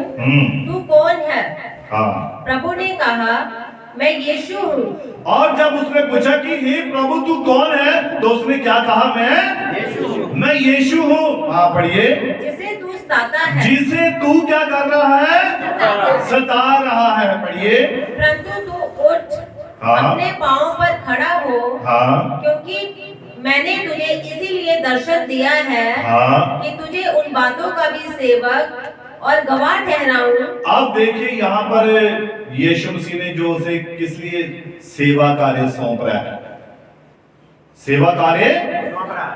तू कौन है? हाँ। प्रभु ने कहा, मैं यीशु हूँ। और जब उसने पूछा कि हे प्रभु तू कौन है, तो उसने क्या कहा? मैं यीशु हूँ। हाँ पढ़िए। जिसे तू सताता है। जिसे तू क्या कर रहा है? सता रहा है। पढ़िए। परंतु तू उठ, हाँ। अपने पांव पर खड़ा हो, हाँ। क्योंकि मैंने तुझे इसीलिए दर्शन दिया है, हाँ। कि तुझे उन बातों का भी सेवक और गवाह ठहराऊं। अब देखिए यहाँ पर यीशु मसीह ने जो उसे किस लिए सेवा कार्य सौंप रहा है? सेवा कार्य,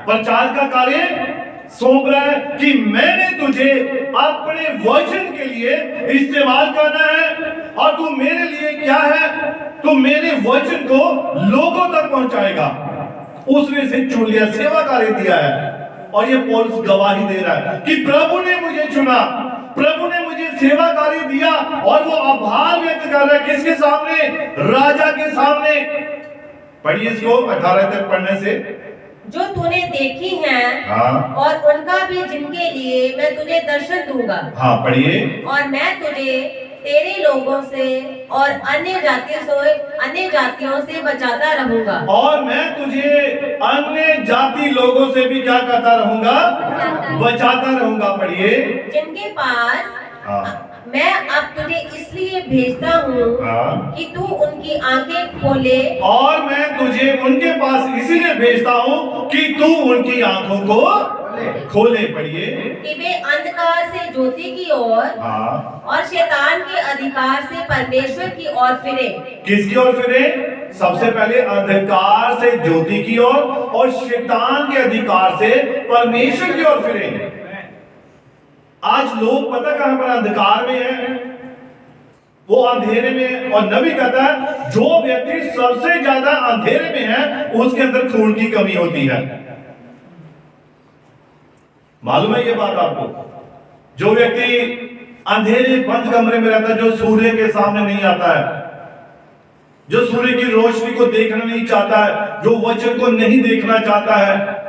प्रचार का कार्य सौंप रहा है कि मैंने तुझे अपने वचन के लिए इस्तेमाल करना है, और तू मेरे लिए क्या है? तू मेरे वचन को लोगों तक पहुंचाएगा। उसने से चुन लिया, सेवा कार्य दिया है। और ये पौलुस गवाही दे रहा है कि प्रभु ने मुझे चुना, प्रभु ने मुझे सेवा कार्य दिया, और वो आभार व्यक्त कर रहा है किसके सामने? राजा के सामने। पढ़िए इसको 18 तक पढ़ने से। जो तूने देखी हैं, हाँ। और उनका भी जिनके लिए मैं तुझे दर्शन दूंगा। हाँ पढ़िए। और मैं तुझे तेरे लोगों से और अन्य जातियों से बचाता रहूंगा। और मैं तुझे अन्य जाति लोगों से भी क्या करता रहूंगा? बचाता रहूंगा। पढ़िए। जिनके पास हाँ। मैं अब तुझे इसलिए भेजता हूँ, हाँ। कि तू उनकी आंखें खोले। और मैं तुझे उनके पास इसीलिए भेजता हूँ कि तू उनकी आंखों को खोले। पढ़िए। कि वे अंधकार से ज्योति की ओर, हाँ। और शैतान के अधिकार से परमेश्वर की ओर फिरे। किसकी ओर फिरे? सबसे पहले अंधकार से ज्योति की ओर, और शैतान के अधिकार से परमेश्वर की ओर फिरे। आज लोग पता कहां पर अंधकार में है? वो अंधेरे में। और नबी कहता है जो व्यक्ति सबसे ज्यादा अंधेरे में है, उसके अंदर खून की कमी होती है। मालूम है ये बात आपको? जो व्यक्ति अंधेरे बंद कमरे में रहता है, जो सूर्य के सामने नहीं आता है, जो सूर्य की रोशनी को देखना नहीं चाहता है, जो वचन को नहीं देखना चाहता है,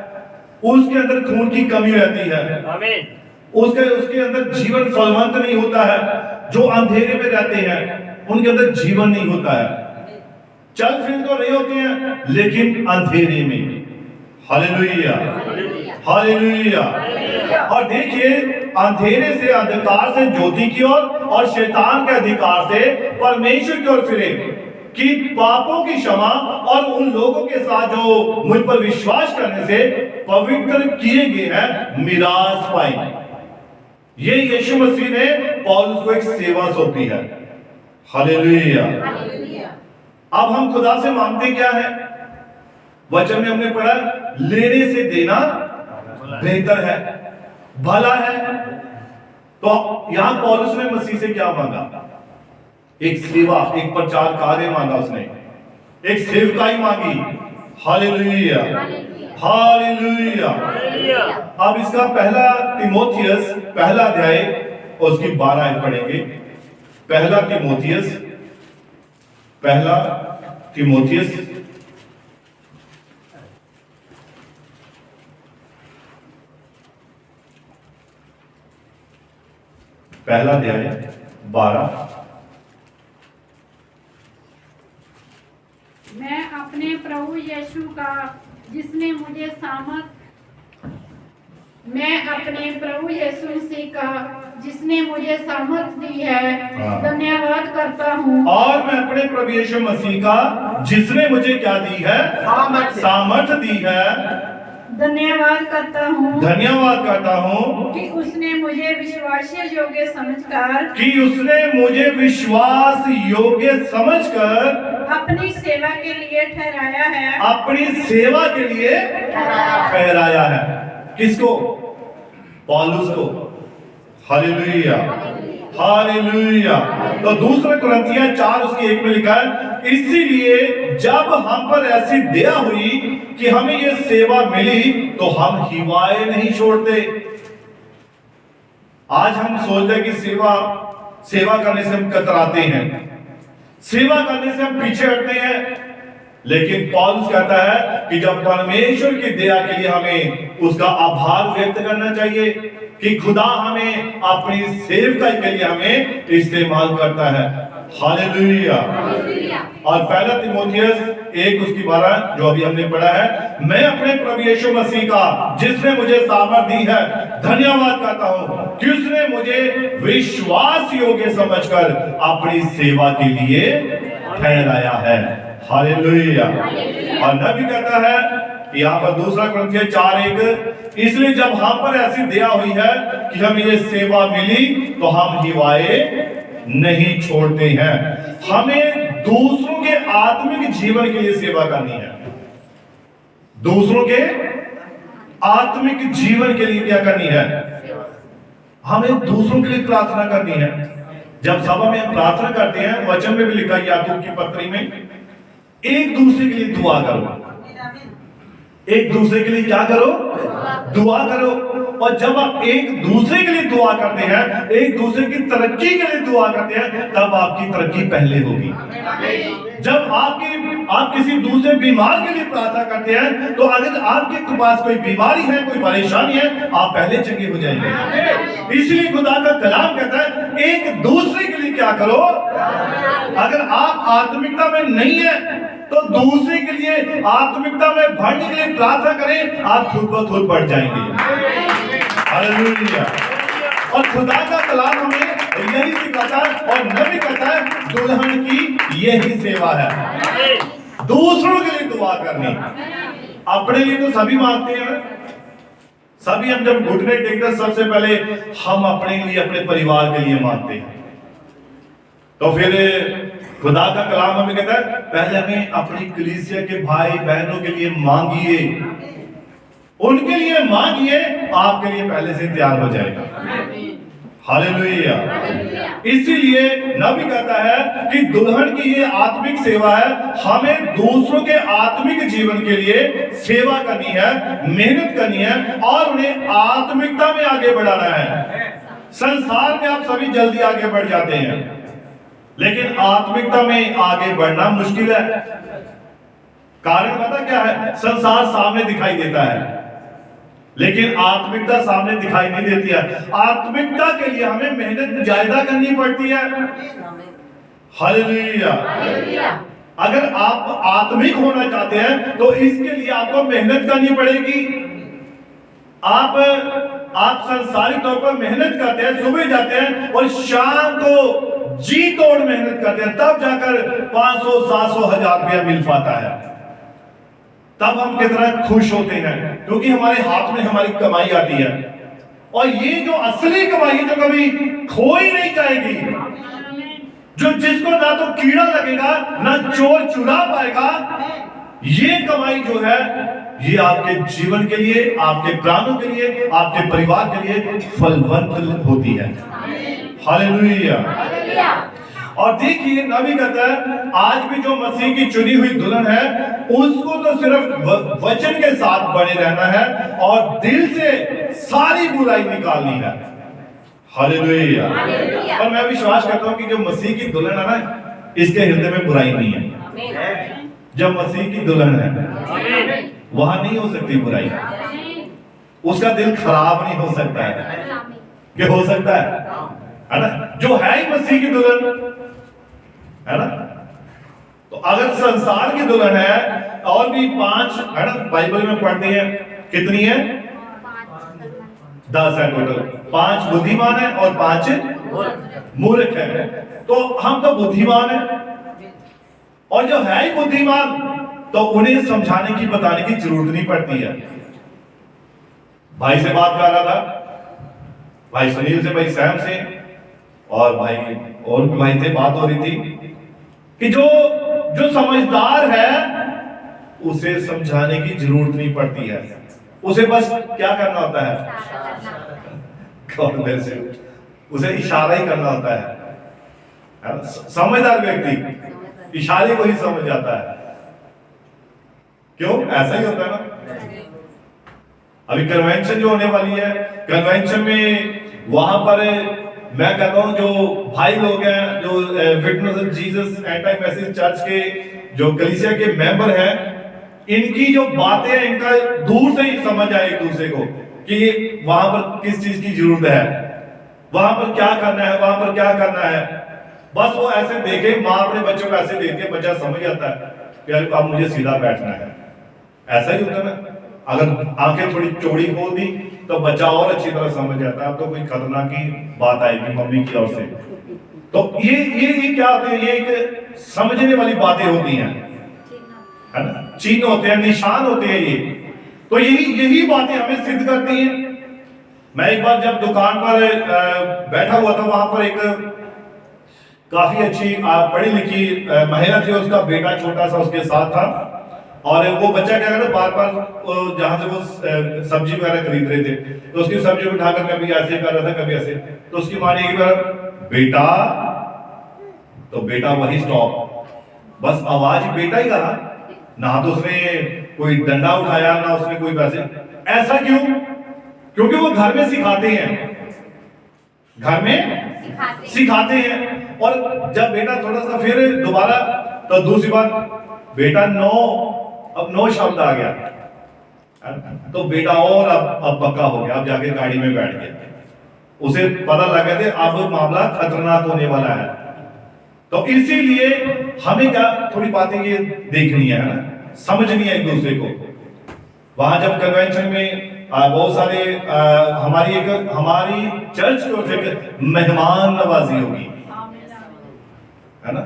उसके अंदर खून की कमी रहती है। आमीन। उसके अंदर जीवन फलवंत नहीं होता है। जो अंधेरे में रहते हैं उनके अंदर जीवन नहीं होता है। चल फिर तो रहे होते हैं लेकिन अंधेरे में। Hallelujah, hallelujah. और देखिए, अंधेरे से, अंधकार से ज्योति की ओर और शैतान के अधिकार से परमेश्वर की ओर फिरे, कि पापों की क्षमा और उन लोगों के साथ जो मुझ पर विश्वास करने से पवित्र किए गए हैं मिरास पाई। ये यीशु मसीह ने पौलुस को एक सेवा सौंपी है। हालेलुया। अब हम खुदा से मांगते क्या है? वचन में हमने पढ़ा, लेने से देना बेहतर है, भला है। तो यहां पौलुस ने मसीह से क्या मांगा? एक सेवा, एक प्रचार कार्य मांगा उसने, एक सेवकाई मांगी। Hallelujah, hallelujah. अब इसका पहला तीमुथियुस पहला अध्याय उसकी 12 आयत पढ़ेंगे। पहला तीमुथियुस पहला अध्याय 12। मैं अपने प्रभु यीशु का जिसने मुझे सामर्थ दी है धन्यवाद करता हूँ। और मैं अपने प्रभु यीशु मसीह का जिसने मुझे क्या दी है? सामर्थ दी है। धन्यवाद करता हूँ कि उसने मुझे विश्वास योग्य समझकर अपनी सेवा के लिए ठहराया है। किसको? पौलुस को। Hallelujah, hallelujah. तो दूसरा कुरिन्थियों 4 उसकी 1 में लिखा है, इसीलिए जब हम पर ऐसी दया हुई कि हमें ये सेवा मिली तो हम हिवाए नहीं छोड़ते। आज हम सोचते हैं कि सेवा करने से हम कतराते हैं, सेवा करने से हम पीछे हटते हैं। लेकिन पौलुस कहता है कि जब परमेश्वर की दया के लिए हमें उसका आभार व्यक्त करना चाहिए कि खुदा हमें अपनी सेवकाई के लिए हमें इस्तेमाल करता है। हालेलुया। और पहला तीमुथियुस 1 उसकी 12 जो अभी हमने पढ़ा है, मैं अपने प्रभु यीशु मसीह का जिसने मुझे सामर्थ दी है धन्यवाद करता हूं कि उसने मुझे विश्वास योग्य समझकर अपनी सेवा के लिए ठहराया है। हालेलुया। और नबी कहता है यहाँ पर दूसरा कुरिन्थियों 4:1, इसलिए जब हम पर ऐसी दया हुई है कि हमें ये सेवा मिली तो हम हिवाए नहीं छोड़ते हैं। हमें दूसरों के आत्मिक जीवन के लिए सेवा करनी है। दूसरों के आत्मिक जीवन के लिए क्या करनी है? हमें दूसरों के लिए प्रार्थना करनी है। जब सभा में हम प्रार्थना करते हैं, वचन में भी लिखा है याकूब की पत्री में, एक दूसरे के लिए दुआ करो। एक दूसरे के लिए क्या करो? दुआ करो। और जब आप एक दूसरे के लिए दुआ करते हैं, एक दूसरे की तरक्की के लिए दुआ करते हैं, तब आपकी तरक्की पहले होगी। जब आप किसी दूसरे बीमार के लिए प्रार्थना करते हैं, तो अगर आपके पास कोई बीमारी है, कोई परेशानी है, आप पहले चंगे हो जाएंगे। इसलिए खुदा का कलाम कहता है एक दूसरे के लिए क्या करो। अगर आप आत्मिकता में नहीं है तो दूसरे के लिए आत्मिकता में बढ़ने के लिए प्रार्थना करें, आप खुद ब खुद बढ़ जाएंगे। हालेलुया। और खुदा का कलाम हमें यही सिखाता है और नबी कहता है दुल्हन की यही सेवा है, दूसरों के लिए दुआ करनी। अपने लिए तो सभी मांगते हैं, सभी हम जब घुटने टेकते हैं सबसे पहले हम अपने लिए, अपने परिवार के लिए मांगते हैं। तो फिर खुदा का कलाम हमें कहता है पहले हमें अपनी कलीसिया के भाई बहनों के लिए मांगिए, उनके लिए मांगिए, आपके लिए पहले से तैयार हो जाएगा। हालेलुया। इसीलिए नबी कहता है कि दुल्हन की ये आत्मिक सेवा है, हमें दूसरों के आत्मिक जीवन के लिए सेवा करनी है, मेहनत करनी है और उन्हें आत्मिकता में आगे बढ़ाना है। संसार में आप सभी जल्दी आगे बढ़ जाते हैं, लेकिन आत्मिकता में आगे बढ़ना मुश्किल है। कारण पता क्या है? संसार सामने दिखाई देता है, लेकिन आत्मिकता सामने दिखाई नहीं देती है। आत्मिकता के लिए हमें मेहनत ज्यादा करनी पड़ती है। हालेलुया। अगर आप आत्मिक होना चाहते हैं तो इसके लिए आपको मेहनत करनी पड़ेगी। आप संसारिक तौर पर मेहनत करते हैं, सुबह जाते हैं और शाम को जी तोड़ मेहनत करते हैं, तब जाकर 500, 700, 1000 रुपया मिल पाता है। तब हम कितना खुश होते हैं, क्योंकि हमारे हाथ में हमारी कमाई आती है। और ये जो असली कमाई है, जो कभी खो ही नहीं जाएगी, जो जिसको ना तो कीड़ा लगेगा ना चोर चुरा पाएगा, ये कमाई जो है ये आपके जीवन के लिए, आपके प्राणों के लिए, आपके परिवार के लिए फलवंत होती है। हालेलुया। और देखिए नबी कहता है आज भी जो मसीह की चुनी हुई दुल्हन है, उसको तो सिर्फ वचन के साथ बने रहना है और दिल से सारी बुराई निकालनी है। हालेलुया। और मैं विश्वास करता हूं कि जो मसीह की दुल्हन है ना, इसके हृदय में बुराई नहीं है। जब मसीह की दुल्हन है वहां नहीं हो सकती बुराई, उसका दिल खराब नहीं हो सकता है। क्या हो सकता है ना? जो है ही मसीह की दुल्हन है ना। तो अगर संसार की दुल्हन है, और भी 5 है ना, बाइबल में पढ़ते हैं कितनी है? 10 है टोटल। 5 बुद्धिमान है और 5 मूर्ख है। तो हम तो बुद्धिमान है, और जो है ही बुद्धिमान तो उन्हें समझाने की, बताने की जरूरत नहीं पड़ती है। भाई से बात कर रहा था, भाई सुनील से, भाई सैम से, और भाई और भाई से बात हो रही थी कि जो समझदार है उसे समझाने की जरूरत नहीं पड़ती है, उसे बस क्या करना होता है? उसे इशारा ही करना होता है। समझदार व्यक्ति इशारे को ही समझ जाता है। क्यों? ऐसा ही होता है ना। अभी कन्वेंशन जो होने वाली है, कन्वेंशन में वहां पर मैं कहता हूं जो भाई लोग हैं, जो witness of Jesus anti message church के जो कलीसिया के मेंबर हैं, इनकी जो बातें हैं, इनका दूर से ही समझ आए एक दूसरे को कि वहां पर किस चीज की जरूरत है, वहां पर क्या करना है, वहां पर क्या करना है। बस वो ऐसे देखे, माँ अपने बच्चों को ऐसे देती है, बच्चा समझ जाता है कि अब मुझे सीधा बैठना है। ऐसा ही होता है ना। अगर आंखें थोड़ी चौड़ी खोल दी तो बच्चा और अच्छी तरह समझ जाता है, अब तो कोई खतरनाक की बात आएगी मम्मी की ओर से। तो ये क्या होते हैं? ये एक समझने वाली बातें होती हैं, है ना, चिन्ह होते हैं, निशान होते हैं ये। तो यही बातें हमें सिद्ध करती हैं। मैं एक बार जब दुकान पर बैठा हुआ था, वहां पर एक काफी अच्छी पढ़ी लिखी महिला थी, उसका बेटा छोटा सा उसके साथ था, और वो बच्चा क्या करता, बार बार जहां से वो सब्जी वगैरह खरीद रहे थे, तो उसकी सब्जी उठाकर कभी ऐसे कर रहा था, कभी ऐसे। तो उसकी माँ ने एक बार बेटा, तो बेटा वही स्टॉप, बस आवाज बेटा ही कहा, ना तो उसने कोई डंडा उठाया, ना उसने कोई वैसे। ऐसा क्यों? क्योंकि वो घर में सिखाते हैं, घर में सिखाते हैं। और जब बेटा थोड़ा सा फिर दोबारा, तो दूसरी बार बेटा नो, अब नो शब्द आ गया, तो बेटा और अब पक्का हो गया, अब जाके गाड़ी में बैठ गया। उसे पता लग गया था अब मामला खतरनाक होने वाला है। तो इसीलिए हमें क्या थोड़ी बातें ये देखनी है ना, समझनी है एक दूसरे को। वहां जब कन्वेंशन में बहुत सारे हमारी चर्च की ओर से मेहमान नवाजी होगी, है ना।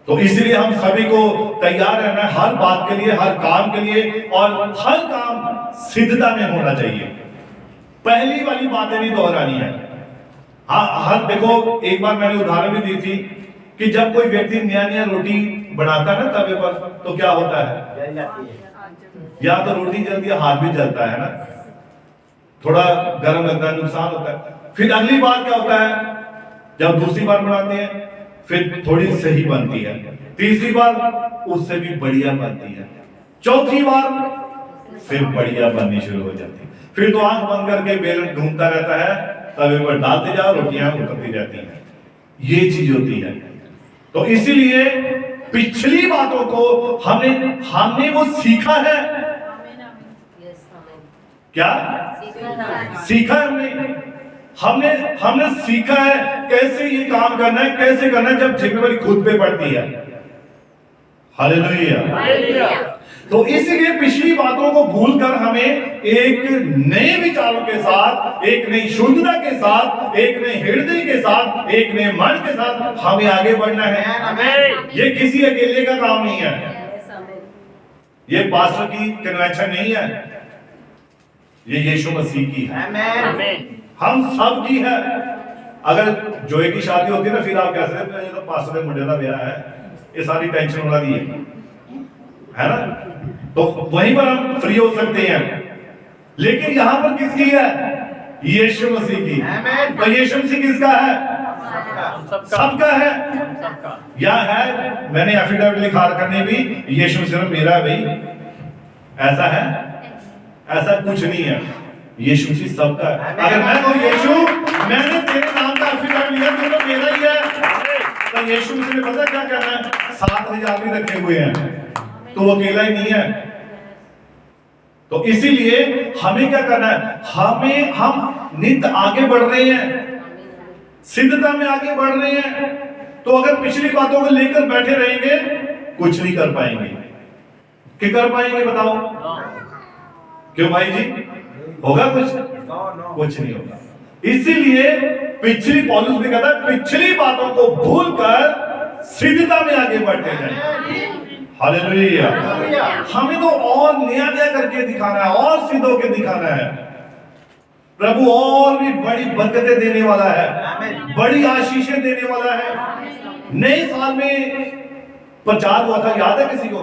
तो इसलिए हम सभी को तैयार रहना है हर बात के लिए, हर काम के लिए, और हर काम सिद्धता में होना चाहिए। पहली वाली बातें नहीं दोहरानी है। हर देखो, एक बार मैंने उदाहरण भी दी थी कि जब कोई व्यक्ति नया नया रोटी बनाता है ना तवे पर, तो क्या होता है? या तो रोटी जलती है, हाथ भी जलता है ना, थोड़ा गर्म लगता है, नुकसान होता है। फिर अगली बार क्या होता है? जब दूसरी बार बनाते हैं फिर थोड़ी सही बनती है, तीसरी बार उससे भी बढ़िया बनती है, चौथी बार फिर बढ़िया बननी शुरू हो जाती है। फिर तो आंख बंद करके बेलन घूमता रहता है, तवे पर डालते जाओ, रोटियां उतरती रहती हैं। ये चीज होती है। तो इसीलिए पिछली बातों को हमने वो सीखा है। क्या सीखा है? हमने सीखा है कैसे ये काम करना है, कैसे करना है, जब जिम्मेवारी खुद पे पड़ती है। हालेलुया। तो इसीलिए पिछली बातों को भूलकर हमें एक नए विचारों के साथ, एक नई शुद्धता के साथ, एक नए हृदय के साथ, एक नए मन के साथ हमें आगे बढ़ना है। ये किसी अकेले का काम नहीं है, ये पास्टर की कन्वेंशन नहीं है, ये यीशु मसीह की है, हम सब की है। अगर जोए की शादी होती है ना, फिर आप कह सकते हैं तो पास्टर के मुंडे का ब्याह है, ये सारी टेंशन उड़ा दी है ना, तो वहीं पर हम फ्री हो सकते हैं। लेकिन यहां पर किसकी है? यीशु मसीह की। तो यीशु मसीह किसका है? सबका है। यह है, मैंने एफिडेविट लिखा करने भी यीशु मसीह मेरा भाई, ऐसा है? ऐसा कुछ नहीं है, यीशु मसीह सबका है। अगर मैं कहूं यीशु मैंने तेरे नाम का एफिडेविट लिया तो मेरा ही है, तो यीशु मसीह ने पता क्या करना है? 7,000 भी रखे हुए हैं, तो वो अकेला ही नहीं है। तो इसीलिए हमें क्या करना है? हम नित्य आगे बढ़ रहे हैं, सिद्धता में आगे बढ़ रहे हैं। तो अगर पिछली बातों को लेकर बैठे रहेंगे, कुछ नहीं कर पाएंगे। क्या कर पाएंगे बताओ? क्यों भाई जी? होगा कुछ? कुछ नहीं होगा। इसीलिए पिछली, पौलुस भी कहता है पिछली बातों को भूलकर सिद्धता में आगे बढ़ते जाएं। हालेलुया। हमें तो और नया करके दिखाना है, और सिद्ध होके दिखाना है। प्रभु और भी बड़ी बरकतें देने वाला है, बड़ी आशीषें देने वाला है। नए साल में प्रचार हुआ था, याद है किसी को?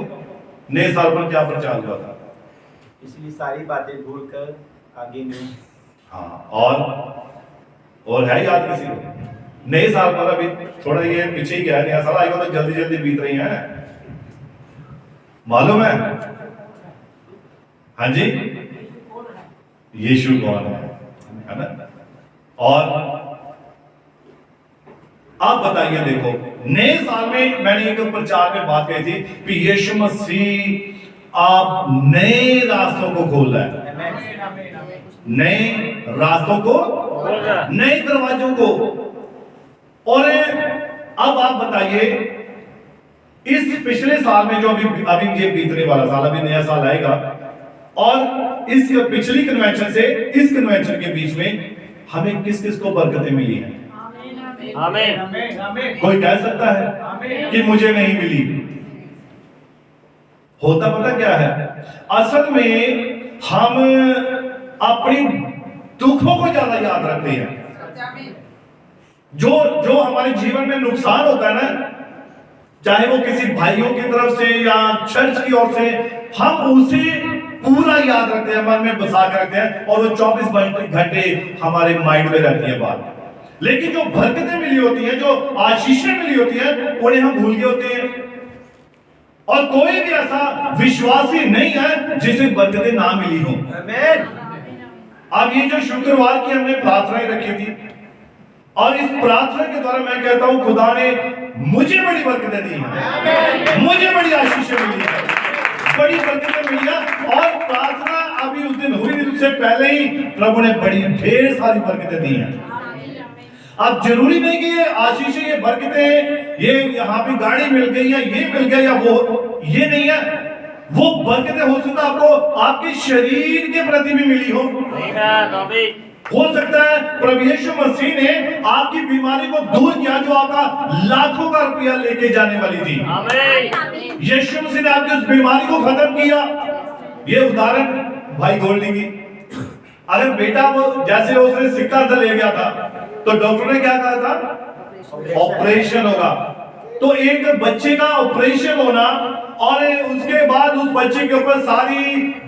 नए साल पर क्या प्रचार हुआ था? इसलिए सारी बातें भूलकर आगे नहीं। हाँ, और है याद किसी को? नए साल पर अभी थोड़ा ये पीछे ही गया, नया साल आएगा तो जल्दी जल्दी बीत रही है, मालूम है? हाँ जी, यीशु कौन है ना? और आप बताइए, देखो नए साल में मैंने एक प्रचार में बात कही थी कि यीशु मसीह आप नए रास्तों को खोल रहा है, नए रास्तों को, नए दरवाजों को। और अब आप बताइए, इस पिछले साल में जो अभी ये बीतने वाला साल, अभी नया साल आएगा, और इस पिछली कन्वेंशन से इस कन्वेंशन के बीच में हमें किस किस को बरकतें मिली हैं? आमीन। कोई कह सकता है कि मुझे नहीं मिली? होता पता क्या है? असल में हम अपनी दुखों को ज्यादा याद रखते हैं। जो हमारे जीवन में नुकसान होता है ना, चाहे वो किसी भाइयों की तरफ से या चर्च की ओर से, हम उसे पूरा याद रखते हैं, मन में बसा कर रखते हैं, और वो 24 घंटे हमारे माइंड में रहती है बात। लेकिन जो बरकतें मिली होती हैं, जो आशीषें मिली होती हैं, उन्हें हम भूल गए होते हैं। और कोई भी ऐसा विश्वासी नहीं है जिसे बरकतें ना मिली हो। अब ये जो शुक्रवार की हमने प्रार्थनाएं रखी थी, और इस प्रार्थना के द्वारा मैं कहता हूं खुदा ने मुझे बड़ी बरकतें दी हैं, मुझे बड़ी आशीषें मिली है, बड़ी बरकतें मिली है। और प्रार्थना अभी उस दिन हुई, उससे पहले ही प्रभु ने बड़ी ढेर सारी बरकतें दी हैं। अब जरूरी नहीं कि ये आशीषें, ये बरकतें, ये यहाँ पे गाड़ी मिल गई या ये मिल गया या वो, ये नहीं है। वो बरकतें हो सकता है आपको आपके शरीर के प्रति भी मिली हो सकता है प्रभु यीशु मसीह ने आपकी बीमारी को दूर किया, जो आपका लाखों का रुपया लेके जाने वाली थी। यीशु मसीह ने आपकी उस बीमारी को खत्म किया। ये उदाहरण भाई गोल्डी की, अगर बेटा वो जैसे उसने सिक्का ले गया था, तो डॉक्टर ने क्या कहा था? ऑपरेशन होगा। तो एक बच्चे का ऑपरेशन होना, और उसके बाद उस बच्चे के ऊपर सारी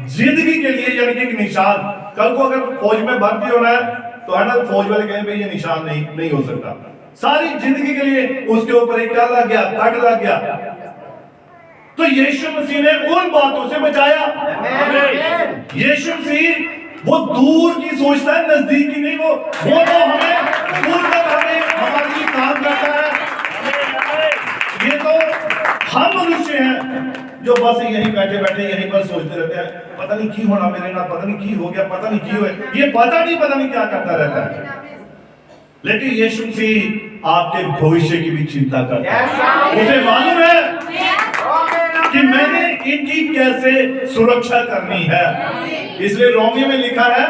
जिंदगी के लिए यानी कि एक निशान, कल को अगर फौज में भर्ती होना है तो है ना, फौज वाले कहें भाई ये निशान नहीं हो सकता, सारी जिंदगी के लिए उसके ऊपर एक क्या लग गया? कट लग गया। तो यीशु मसीह ने उन बातों से बचाया। यीशु मसीह वो दूर की सोचता है, नजदीक की नहीं। वो तो हमें दूर तक हमें हमारे लिए काम करता है। हम मनुष्य हैं जो बस यहीं बैठे बैठे यहीं पर सोचते रहते हैं, पता नहीं की होना मेरे ना, पता नहीं की हो गया, पता नहीं की हो, ये पता नहीं क्या करता रहता है। लेकिन यीशु मसीह आपके भविष्य की भी चिंता करता है। उसे मालूम है कि मैंने इनकी कैसे सुरक्षा करनी है। इसलिए रोमियो में लिखा है,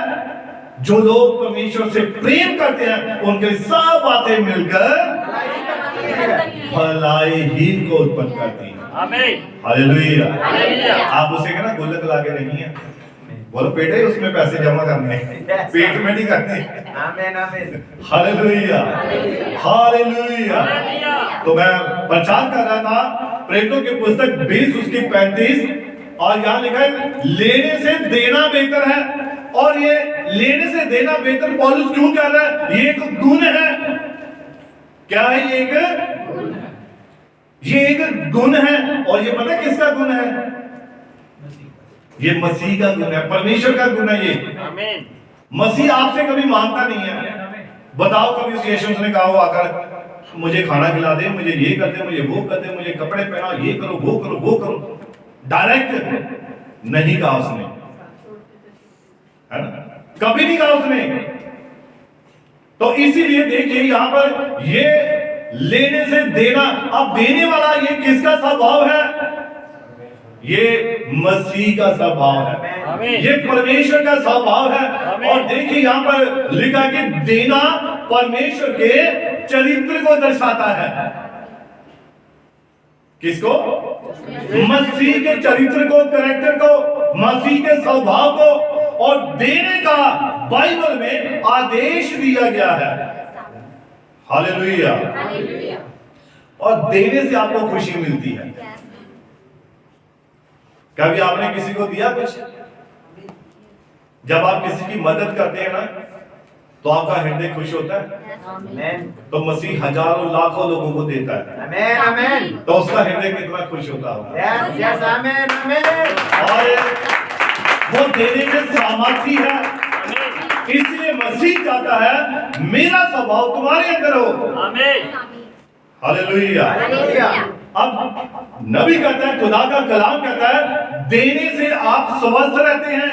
जो लोग परमेश्वर से प्रेम करते हैं उनके सब बातें मिलकर भलाई ही को उत्पन्न करती है। हालेलुया। आप उसे कहना गुल्लक लाके नहीं है, बोलो बेटे उसमें पैसे जमा करने हैं, पेट में नहीं करने। आमीन आमीन। Hallelujah hallelujah. तो मैं प्रचार कर रहा था प्रेरितों की पुस्तक 20 उसकी 35, और यहाँ लिखा है लेने से देना बेहतर है। और ये लेने से देना बेहतर पौलुस क्यों कह रहा है? ये एक गुण है। क्या है ये? एक गुण है। और ये पता किसका गुण है? ये मसीह का गुण है, परमेश्वर का गुण है ये। मसीह आपसे कभी मांगता नहीं है। बताओ कभी उस यीशु ने कहा हो आकर मुझे खाना खिला दे, मुझे ये कर दे, मुझे वो कर दे, मुझे कपड़े पहना, ये करो वो करो वो करो, डायरेक्ट नहीं कहा उसने, है ना? कभी नहीं कहा उसने। तो इसीलिए देखिए यहां पर ये लेने से देना, अब देने वाला ये किसका स्वभाव है? ये मसीह का स्वभाव है, ये परमेश्वर का स्वभाव है। और देखिए यहां पर लिखा कि देना परमेश्वर के चरित्र को दर्शाता है। किसको? मसीह के चरित्र को, कैरेक्टर को, मसीह के स्वभाव को। और देने का बाइबल में आदेश दिया गया है। हालेलुया। और देने से आपको खुशी मिलती है। कभी आपने किसी को दिया कुछ? जब आप किसी की मदद करते हैं ना तो आपका हृदय खुश होता है। आमीन। तो मसीह हजारों लाखों लोगों को देता है, आमीन आमीन। तो उसका हृदय कितना खुश होता होगा। यस यस आमीन आमीन। और वो देने में सामर्थी है। इसलिए मसीह चाहता है मेरा स्वभाव तुम्हारे अंदर हो। हालेलुया। हालेलुया। अब नबी कहता है, खुदा का कलाम कहता है देने से आप स्वस्थ रहते हैं,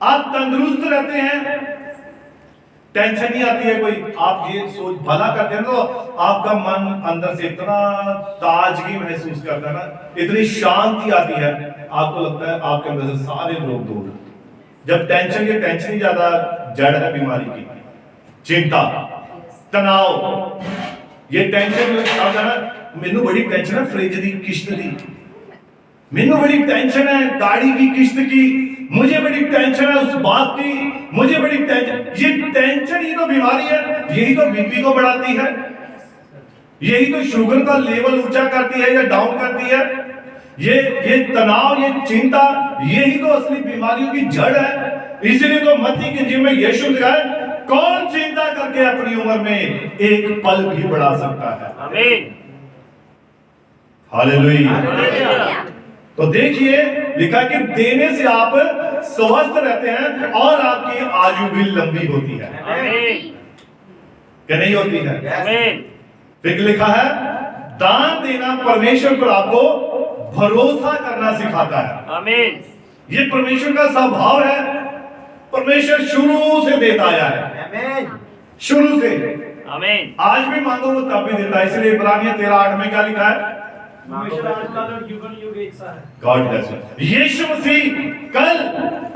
आप तंदुरुस्त रहते हैं, टेंशन नहीं आती है कोई। आप ये सोच भला करते हैं तो आपका मन अंदर से इतना ताजगी महसूस करता है ना, इतनी शांति आती है, आपको लगता है आपके अंदर से सारे रोग दूर। जब टेंशन, ये टेंशन ही ज्यादा जड़ है बीमारी की, चिंता, तनाव। ये टेंशन आता है, मैनू बड़ी टेंशन है फ्रिज की किश्त की, मैनू बड़ी टेंशन है गाड़ी की किश्त की, मुझे बड़ी टेंशन है उस बात की, मुझे बड़ी टेंशन। ये टेंशन ही तो बीमारी है, यही तो बीपी को बढ़ाती है, यही तो शुगर का लेवल ऊंचा करती है या डाउन करती है। ये तनाव, ये चिंता, यही तो असली बीमारियों की जड़ है। इसीलिए तो मत्ती के जीवन में यीशु ने कहा, कौन चिंता करके अपनी उम्र में एक पल भी बढ़ा सकता है। आमीन। हालेलुया। तो देखिए लिखा कि देने से आप स्वस्थ रहते हैं और आपकी आयु भी लंबी होती है। आमीन। क्या नहीं होती है? आमीन। फिर लिखा है दान देना परमेश्वर पर आपको भरोसा करना सिखाता है। आमीन। ये परमेश्वर का स्वभाव है। परमेश्वर शुरू से देता आया है, आमीन। शुरू से। आमीन। आज भी मांगो वो तब भी देता है। इसलिए इब्रानियों 13:8 में क्या लिखा है? God bless you. Yeshu Masih कल,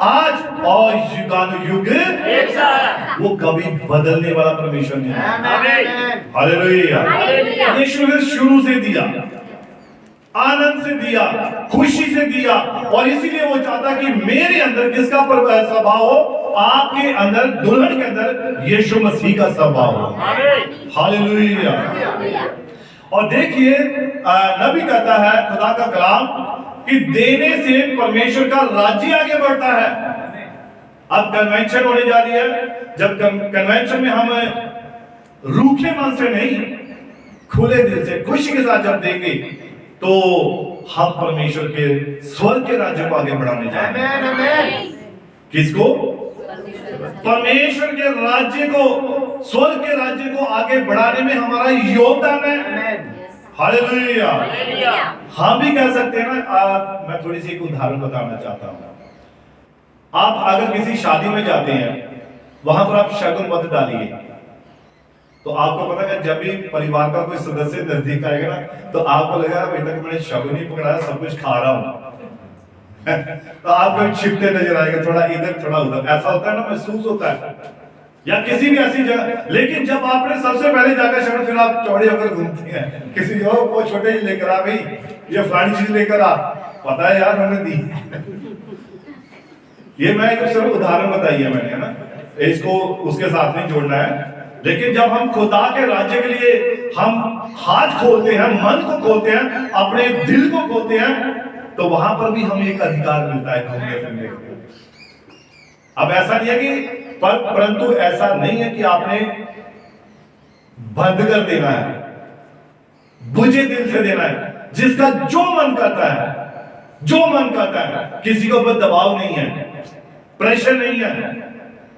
आज और युगानुयुग एक सा है। वो कभी बदलने वाला परमेश्वर नहीं है। आमीन। हालेलुया। यीशु ने शुरू से दिया, आनंद से दिया, खुशी से दिया। और इसीलिए वो चाहता कि मेरे अंदर किसका स्वभाव हो? आपके अंदर, दुल्हन के अंदर यीशु मसीह का स्वभाव हो। आमीन। हालेलुया। और देखिए नबी कहता है, खुदा का कलाम, कि देने से परमेश्वर का राज्य आगे बढ़ता है। अब कन्वेंशन होने जा रही है। जब कन्वेंशन में हम रूखे मन से नहीं, खुले दिल से, खुशी के साथ जब देंगे तो हम परमेश्वर के स्वर्ग के राज्य को आगे बढ़ाने जा रहे हैं। आमीन। किसको? परमेश्वर के राज्य को, स्वर्ग के राज्य को आगे बढ़ाने में हमारा योगदान है। आमीन। हालेलुया। हालेलुया। हम भी कह सकते हैं ना। मैं थोड़ी सी एक उदाहरण बताना चाहता हूं। आप अगर किसी शादी में जाते हैं, वहां पर आप शगुन मत डालिए, तो आपको पता है जब भी परिवार का कोई सदस्य नजदीक आएगा ना, तो आपको लगेगा अभी तक मैंने शगुन ही पकड़ाया, सब कुछ खा रहा हूं। तो आपको छिपते नजर आएगा, थोड़ा इधर थोड़ा उधर, ऐसा होता है ना, महसूस होता है, या किसी भी ऐसी जगह। लेकिन जब आपने सबसे पहले जाकर शगुन, फिर आप चौड़े होकर घूमते हैं किसी वो छोटे ही लेकर आ भाई, ये फलानी चीज लेकर आ, पता है यार मैंने दी। ये मैं एक सिर्फ उदाहरण बताई है मैंने, है ना, इसको उसके साथ नहीं जोड़ना है। लेकिन जब हम खुदा के राज्य के लिए हम हाथ खोलते हैं, मन को खोलते हैं, अपने दिल को खोलते हैं, तो वहां पर भी हमें एक अधिकार मिलता है घूमने फिरने का। अब ऐसा नहीं है कि परंतु ऐसा नहीं है कि आपने बंद कर देना है, बुझे दिल से देना है, जिसका जो मन करता है, जो मन करता है, किसी के ऊपर दबाव नहीं है, प्रेशर नहीं है,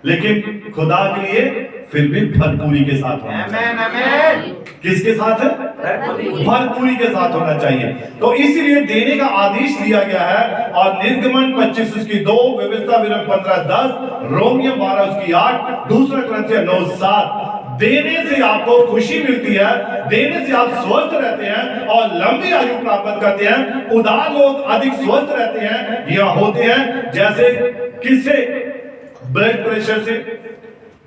लेकिन खुदा के लिए फिर भी भरपूरी के साथ होना चाहिए। किसके साथ है? भरपूरी के साथ होना चाहिए। तो इसीलिए देने का आदेश दिया गया है। और निर्गमन 25 उसकी 2, व्यवस्था विवरण 15:10, रोमियो 12 उसकी 8, दूसरा कुरिन्थियों 9:7। देने से आपको खुशी मिलती है, देने से आप स्वस्थ रहते हैं और लंबी आयु प्राप्त करते हैं। उदार लोग अधिक स्वस्थ रहते हैं या होते हैं, जैसे किससे? ब्लड प्रेशर से,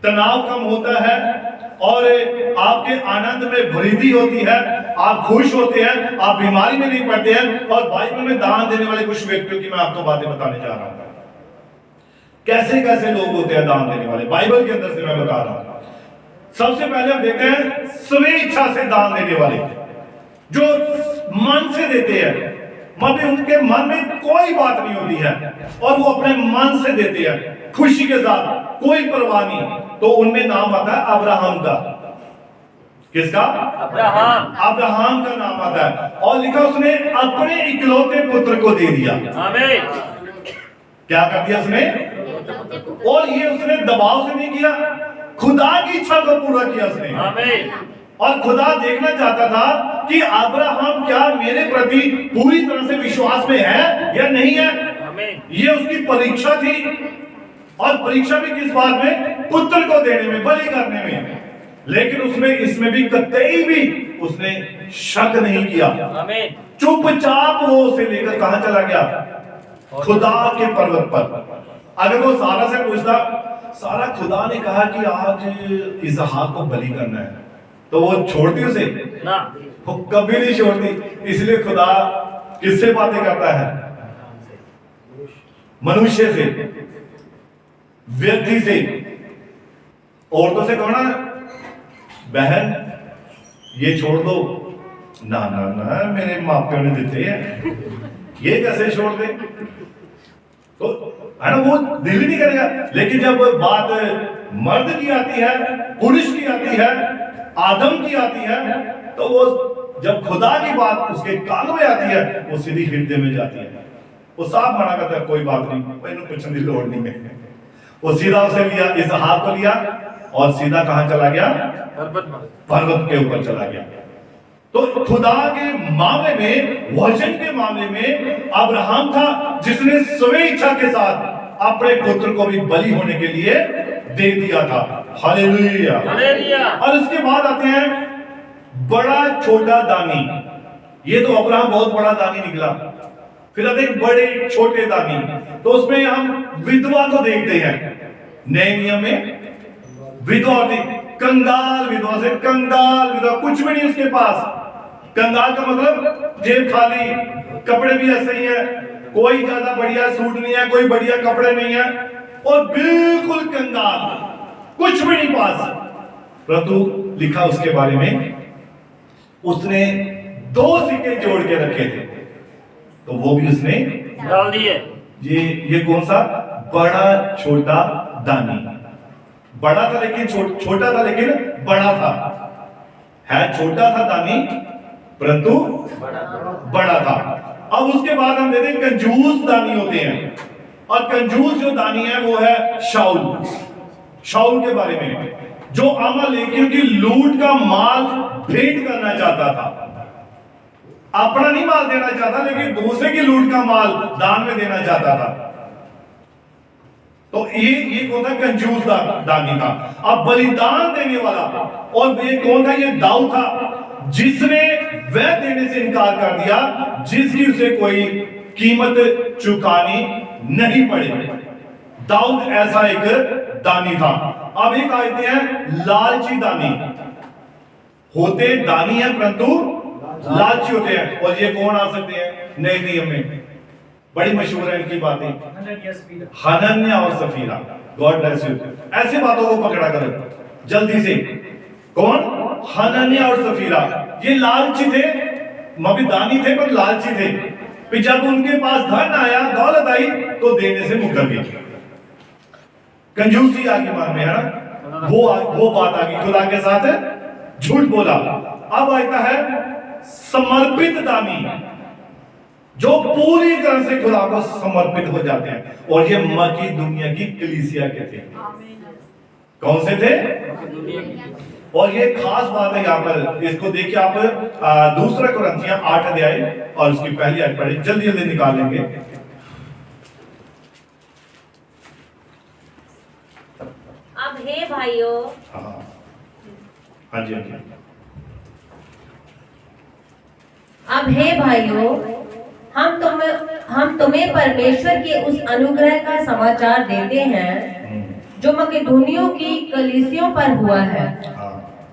तनाव कम होता है और आपके आनंद में वृद्धि होती है, आप खुश होते हैं, आप बीमारी में नहीं पड़ते हैं। और बाइबल में दान देने वाले कुछ व्यक्तियों की मैं आपको बातें बताने जा रहा हूं। कैसे कैसे लोग होते हैं दान देने वाले, बाइबल के अंदर से मैं बता रहा हूं। सबसे पहले हम देखते हैं स्वेच्छा से दान देने वाले, जो मन से देते हैं, मतलब उनके मन में कोई बात नहीं होती है और वो अपने मन से देते हैं, खुशी के साथ, कोई परवाह नहीं। तो उनमें नाम आता है अब्राहम का। किसका? अब्राहम। अब्राहम का नाम आता है। और लिखा उसने अपने इकलौते पुत्र को दे दिया। आमीन। क्या कर दिया उसने? और ये उसने दबाव से नहीं किया, खुदा की इच्छा को पूरा किया उसने। आमीन। और खुदा देखना चाहता था कि अब्राहम क्या मेरे प्रति पूरी तरह से विश्वास में है या नहीं है। आमीन। ये उसकी परीक्षा थी। और परीक्षा भी किस बात में? पुत्र को देने में, बलि करने में। लेकिन उसमें इसमें भी कतई भी उसने शक नहीं किया। आमीन। चुपचाप वो उसे लेकर कहां चला गया? खुदा के पर्वत पर। अगर वो सारा से पूछता, सारा खुदा ने कहा कि आज इसहाक को बलि करना है, तो वो छोड़ती उसे? ना, वो कभी नहीं छोड़ती। इसलिए खुदा किससे बातें करता है? मनुष्य से, व्यक्ति से। औरतों से कौन है? बहन ये छोड़ दो, ना ना ना मेरे मापियों ने देते हैं, ये कैसे छोड़ दे? तो है ना, वो दिल ही नहीं करेगा। लेकिन जब बात मर्द की आती है, पुरुष की आती है, आदम की आती है, तो वो जब खुदा की बात उसके कान में आती है, वो सीधी हृदय में जाती है। वो साफ मना करता है, कोई बात नहीं, कोई कुछ नहीं, लोड़ नहीं है। वो सीधा उसे लिया, इसहाक को लिया और सीधा कहां चला गया? पर्वत के ऊपर चला गया। तो खुदा के मामले में, वचन के मामले में अब्राहम था जिसने स्वेच्छा के साथ अपने पुत्र को भी बलि होने के लिए दे दिया था। हालेलुया। हालेलुया। और इसके बाद आते हैं बड़ा छोटा दानी। ये तो अब्राहम बहुत बड़ा दानी निकला। फिर आते हैं बड़े छोटे दानी। तो उसमें हम विधवा को देखते हैं। नए नियम में विधवा थी, कंगाल विधवा से, कंगाल विधवा, कुछ भी नहीं उसके पास। कंगाल का मतलब जेब खाली, कपड़े भी ऐसे ही है, कोई ज्यादा बढ़िया सूट नहीं है, कोई बढ़िया कपड़े नहीं है, और बिल्कुल कंगाल, कुछ भी नहीं पास। परंतु लिखा उसके बारे में, उसने 2 सिक्के जोड़ के रखे थे, तो वो भी उसने डाल दिए। ये कौन सा? बड़ा छोटा दानी। बड़ा था लेकिन छोटा था, लेकिन बड़ा था। है छोटा था दानी, परंतु बड़ा था। अब उसके बाद हम देखते हैं कंजूस दानी होते हैं। और कंजूस जो दानी है वो है शाऊल। शाऊल के बारे में, जो अमालेकियों की लूट का माल भेंट करना चाहता था। अपना नहीं माल देना चाहता, लेकिन दूसरे की लूट का माल दान में देना चाहता था। तो ये कौन था? कंजूस दानी था। अब बलिदान देने वाला, और ये कौन था? ये दाऊद था, जिसने वह देने से इनकार कर दिया जिसकी उसे कोई कीमत चुकानी नहीं पड़ी। दाऊद ऐसा एक दानी था। अब एक आयते हैं लालची दानी। होते दानी है परंतु लालची होते हैं। और ये कौन आ सकते हैं नए नियम में? बड़ी मशहूर है इनकी बातें, हनन्या और सफीरा। God bless you. ऐसी बातों को पकड़ा करो जल्दी से। कौन? हनन्या और सफीरा। ये लालची थे, मभी दानी थे पर लालची थे। फिर जब उनके पास धन आया, दौलत आई, तो देने से मुकर गए। कंजूसी आ गई मन में, है ना? वो बात आ गई, खुदा के साथ झूठ बोला। अब आता है समर्पित दानी, जो पूरी तरह से खुदा को समर्पित हो जाते हैं। और ये मकी दुनिया की कलीसिया के थे। कौन से थे? और ये खास बात है यहाँ पर, इसको देखिए आप, दूसरा कुरिन्थियों 8 अध्याय और उसकी पहली आयत पढ़े, जल्दी जल्दी निकालेंगे। अब हे भाइयों, हाँ जी, अब हे भाइयों, हम तुम्हें परमेश्वर के उस अनुग्रह का समाचार देते हैं जो मकेदोनियों की कलीसियों पर हुआ है,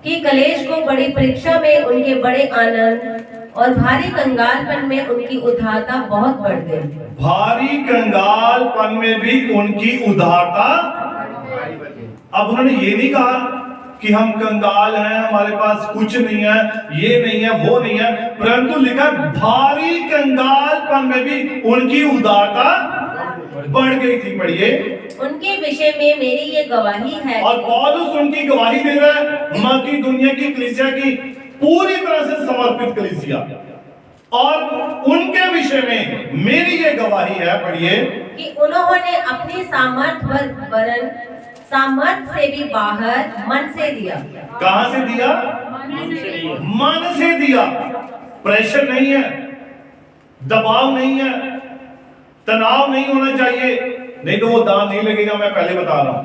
कि कलेश को बड़ी परीक्षा में उनके बड़े आनंद और भारी कंगालपन में उनकी उदारता बहुत बढ़ गई। भारी कंगालपन में भी उनकी उदारता। अब उन्होंने ये नहीं कहा कि हम कंगाल हैं, हमारे पास कुछ नहीं है, ये नहीं है, वो नहीं है, परंतु लिखा भारी कंगालपन में भी उनकी उदारता बढ़ गई थी। पढ़िए, उनके विषय में मेरी ये गवाही है। और पौलुस उनकी गवाही दे रहा है, मकी दुनिया की कलीसिया की पूरी तरह से समर्पित कलीसिया, और उनके विषय में मेरी ये गवाही है। पढ़िए, कि उन्होंने अपनी सामर्थ से भी बाहर मन से दिया। कहां से दिया? मन से दिया। प्रेशर नहीं है, दबाव नहीं है, तनाव नहीं होना चाहिए, नहीं तो वो दान नहीं लगेगा। मैं पहले बता रहा हूं,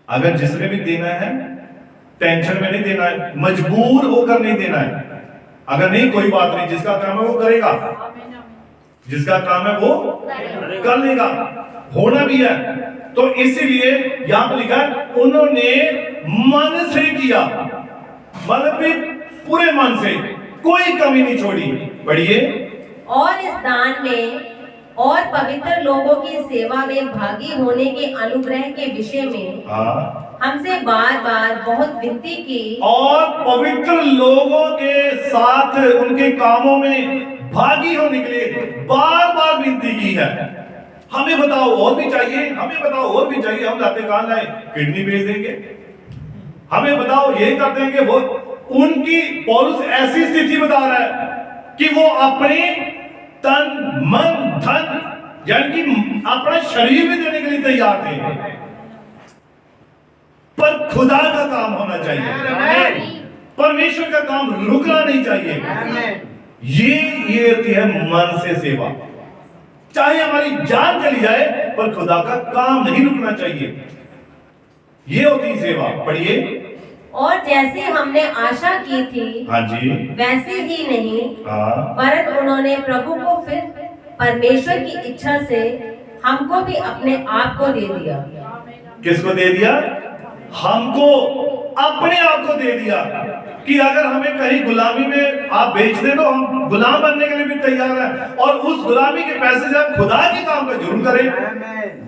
अगर जिसने भी देना है टेंशन में नहीं देना है, मजबूर होकर नहीं देना है। अगर नहीं, कोई बात नहीं, जिसका काम है वो करेगा, जिसका काम है वो कर लेगा, होना भी है। तो इसीलिए यहां पर लिखा है उन्होंने मन से किया, मतलब भी पूरे मन से, कोई कमी नहीं छोड़ी। पढ़िए, और इस दान में और पवित्र लोगों की सेवा में भागी होने के अनुग्रह के विषय में हमसे बार बार बहुत विनती की, और पवित्र लोगों के साथ उनके कामों में भागी होने के लिए बार बार विनती की है। हमें बताओ और भी चाहिए, हमें बताओ और भी चाहिए, हम लाते कहां लाए? किडनी बेच देंगे। हमें बताओ ये कर देंगे, वो। उनकी पौलुस ऐसी स्थिति बता रहा है कि वो अपने तन मन धन, यानी कि अपना शरीर भी देने के लिए तैयार थे, पर खुदा का काम होना चाहिए, परमेश्वर का काम रुकना नहीं चाहिए। ये होती है मन से सेवा। चाहे हमारी जान चली जाए, पर खुदा का काम नहीं रुकना चाहिए। ये होती सेवा। पढ़िए, और जैसे हमने आशा की थी, हाँ जी, वैसे ही नहीं, हाँ, वरन उन्होंने प्रभु को फिर परमेश्वर की इच्छा से हमको भी अपने आप को दे दिया। किसको दे दिया? हमको अपने आप को दे दिया, कि अगर हमें कहीं गुलामी में आप बेच दे तो हम गुलाम बनने के लिए भी तैयार हैं, और उस गुलामी के पैसे से हम खुदा के काम का जरूर करें।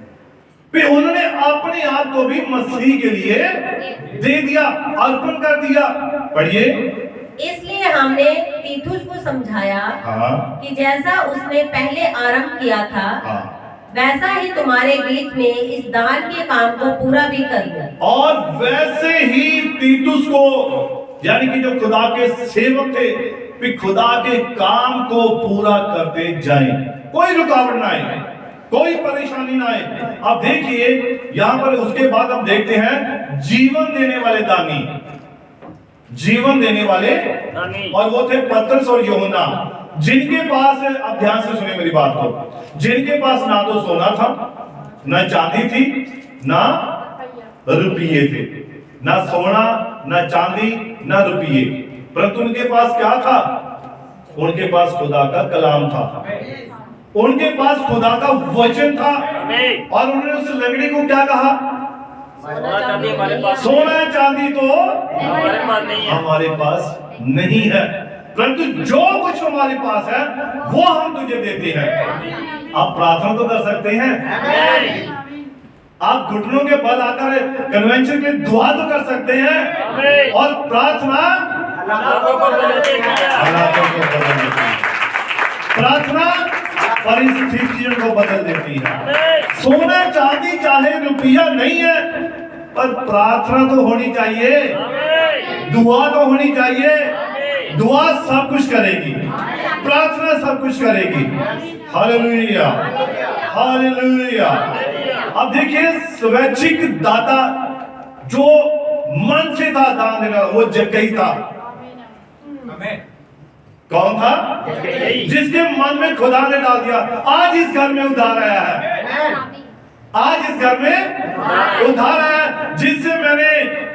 फिर उन्होंने अपने आप को भी मसीह के लिए दे दिया, अर्पण कर दिया। पढ़िए, इसलिए हमने तीतुस को समझाया कि जैसा उसने पहले आरंभ किया था, वैसा ही तुम्हारे बीच में इस दान के काम को पूरा भी कर दो। और वैसे ही तीतुस को, यानी कि जो खुदा के सेवक थे, फिर खुदा के काम को पूरा करते जाएं, कोई रुकावट ना आए, कोई परेशानी ना आए। अब देखिए यहां पर, उसके बाद हम देखते हैं जीवन देने वाले दानी। जीवन देने वाले, आमीन। और वो थे पतरस और यूहन्ना, जिनके पास, अब ध्यान से सुनिए मेरी बात को, जिनके पास ना तो सोना था, ना चांदी थी, ना रुपये थे, ना सोना, ना चांदी, ना रुपये, परंतु उनके पास क्या था? उनके पास खुदा का कलाम था, उनके पास खुदा का वचन था। आमीन। और उन्होंने उस लंगड़ी को क्या कहा? सोना चांदी हमारे पास सोना चांदी तो हमारे पास नहीं है। हमारे पास नहीं है, परंतु जो कुछ हमारे पास है वो हम तुझे देते हैं। आप प्रार्थना तो कर सकते हैं, आमीन। आप घुटनों के बल आकर कन्वेंशन के लिए दुआ तो कर सकते हैं, आमीन। और प्रार्थना हालातों को बदल देती है। हालातों को बदल देती है, प्रार्थना परिस्थितियों को बदल देती है। आमीन। सोना चांदी चाहे रुपया नहीं है, पर प्रार्थना तो होनी चाहिए, आमीन। दुआ तो होनी चाहिए। आमीन। दुआ सब कुछ करेगी, प्रार्थना सब कुछ करेगी। Hallelujah, hallelujah. अब देखिए, स्वैच्छिक दाता जो मन से था दान देना, वो जक्कई था। कौन था? जिसके मन में खुदा ने डाल दिया। आज इस घर में उधार आया है, आज इस घर में उधार आया है, जिससे मैंने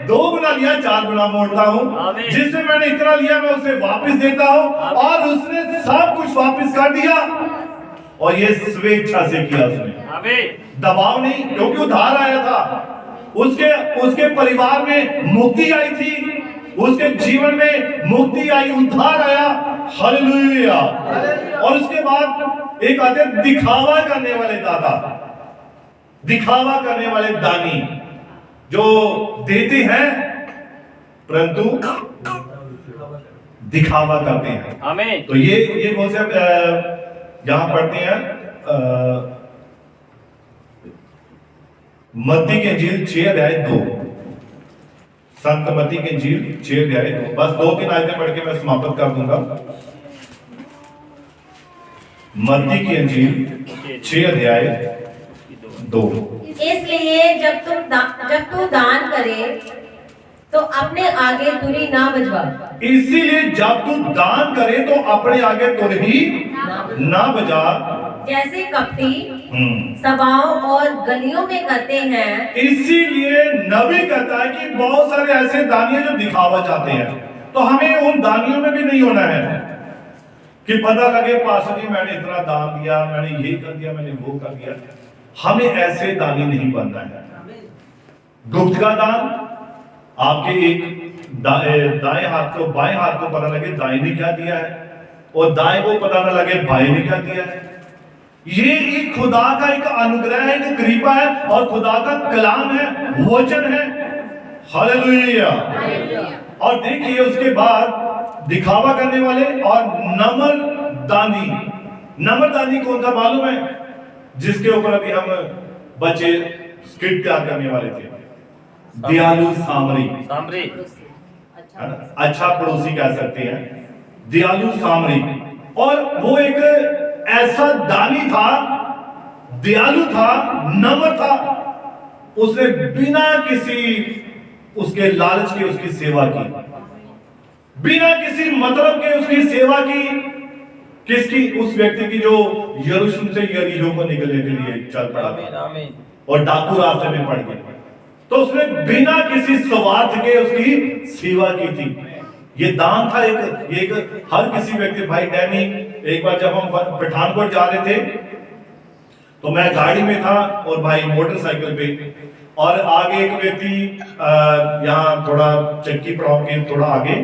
2 गुना लिया 4 गुना मोड़ता हूँ, आमीन। जिससे मैंने इतना लिया मैं उसे वापस देता हूँ, और उसने सब कुछ वापस कर दिया, और ये स्वेच्छा से किया उसने, आमीन। दबाव नहीं, क्योंकि उधार आया था। उसके परिवार में मुक्ति आई थी, उसके जीवन में मुक्ति आई, उद्धार आया। हालेलुया। और उसके बाद एक आते दिखावा करने वाले दाता, दिखावा करने वाले दानी, जो देते हैं परंतु दिखावा करते हैं। आमीन। तो ये कौन से यहां पढ़ते हैं, मत्ती की इंजील 6:2, संत मत्ती की इंजील 6:2, बस 2-3 आयतें पढ़ के मैं समाप्त कर दूंगा। मत्ती की इंजील 6:2। इसलिए जब तू दान करे तो अपने आगे तुरी ना बजवा। इसीलिए जब तू दान करे तो अपने आगे तुरही ना बजा, जैसे कपटी सभाओं और गलियों में करते हैं। इसीलिए नबी कहता है कि बहुत सारे ऐसे दानियों जो दिखावा चाहते हैं, तो हमें उन दानियों में भी नहीं होना है कि पता लगे पास्टर जी मैंने इतना दान दिया, मैंने ये कर दिया, मैंने वो कर दिया। हमें ऐसे दानी नहीं बनना है। गुप्त का दान, आपके एक दाएं हाथ को बाएं हाथ को पता लगे दाएं ने क्या दिया है, और दाएं को पता ना लगे बाएं ने क्या दिया है। ये एक खुदा का एक अनुग्रह है, एक कृपा है, और खुदा का कलाम है, वचन है। हालेलुया। और देखिए उसके बाद दिखावा करने वाले और नम्रदानी। नम्रदानी कौन था मालूम है? जिसके ऊपर अभी हम बच्चे स्किट तैयार करने वाले थे, दयालु सामरी, सामरी, अच्छा पड़ोसी कह सकते हैं, दयालु सामरी। और वो एक ऐसा दानी था, दयालु था, नम्र था, उसने बिना किसी उसके लालच के उसकी सेवा की, बिना किसी मतलब के उसकी सेवा की। किसकी? उस व्यक्ति की जो यरूशलेम से यरीहो को निकलने के लिए चल पड़ा और डाकू रास्ते में पड़ गया, तो उसने बिना किसी स्वार्थ के उसकी सेवा की थी। ये दान था एक हर किसी व्यक्ति। भाई डैनी, एक बार जब हम पठानकोट जा रहे थे तो मैं गाड़ी में था और भाई मोटरसाइकिल पे, और आगे एक व्यक्ति यहाँ थोड़ा चक्की पड़ाव के थोड़ा आगे,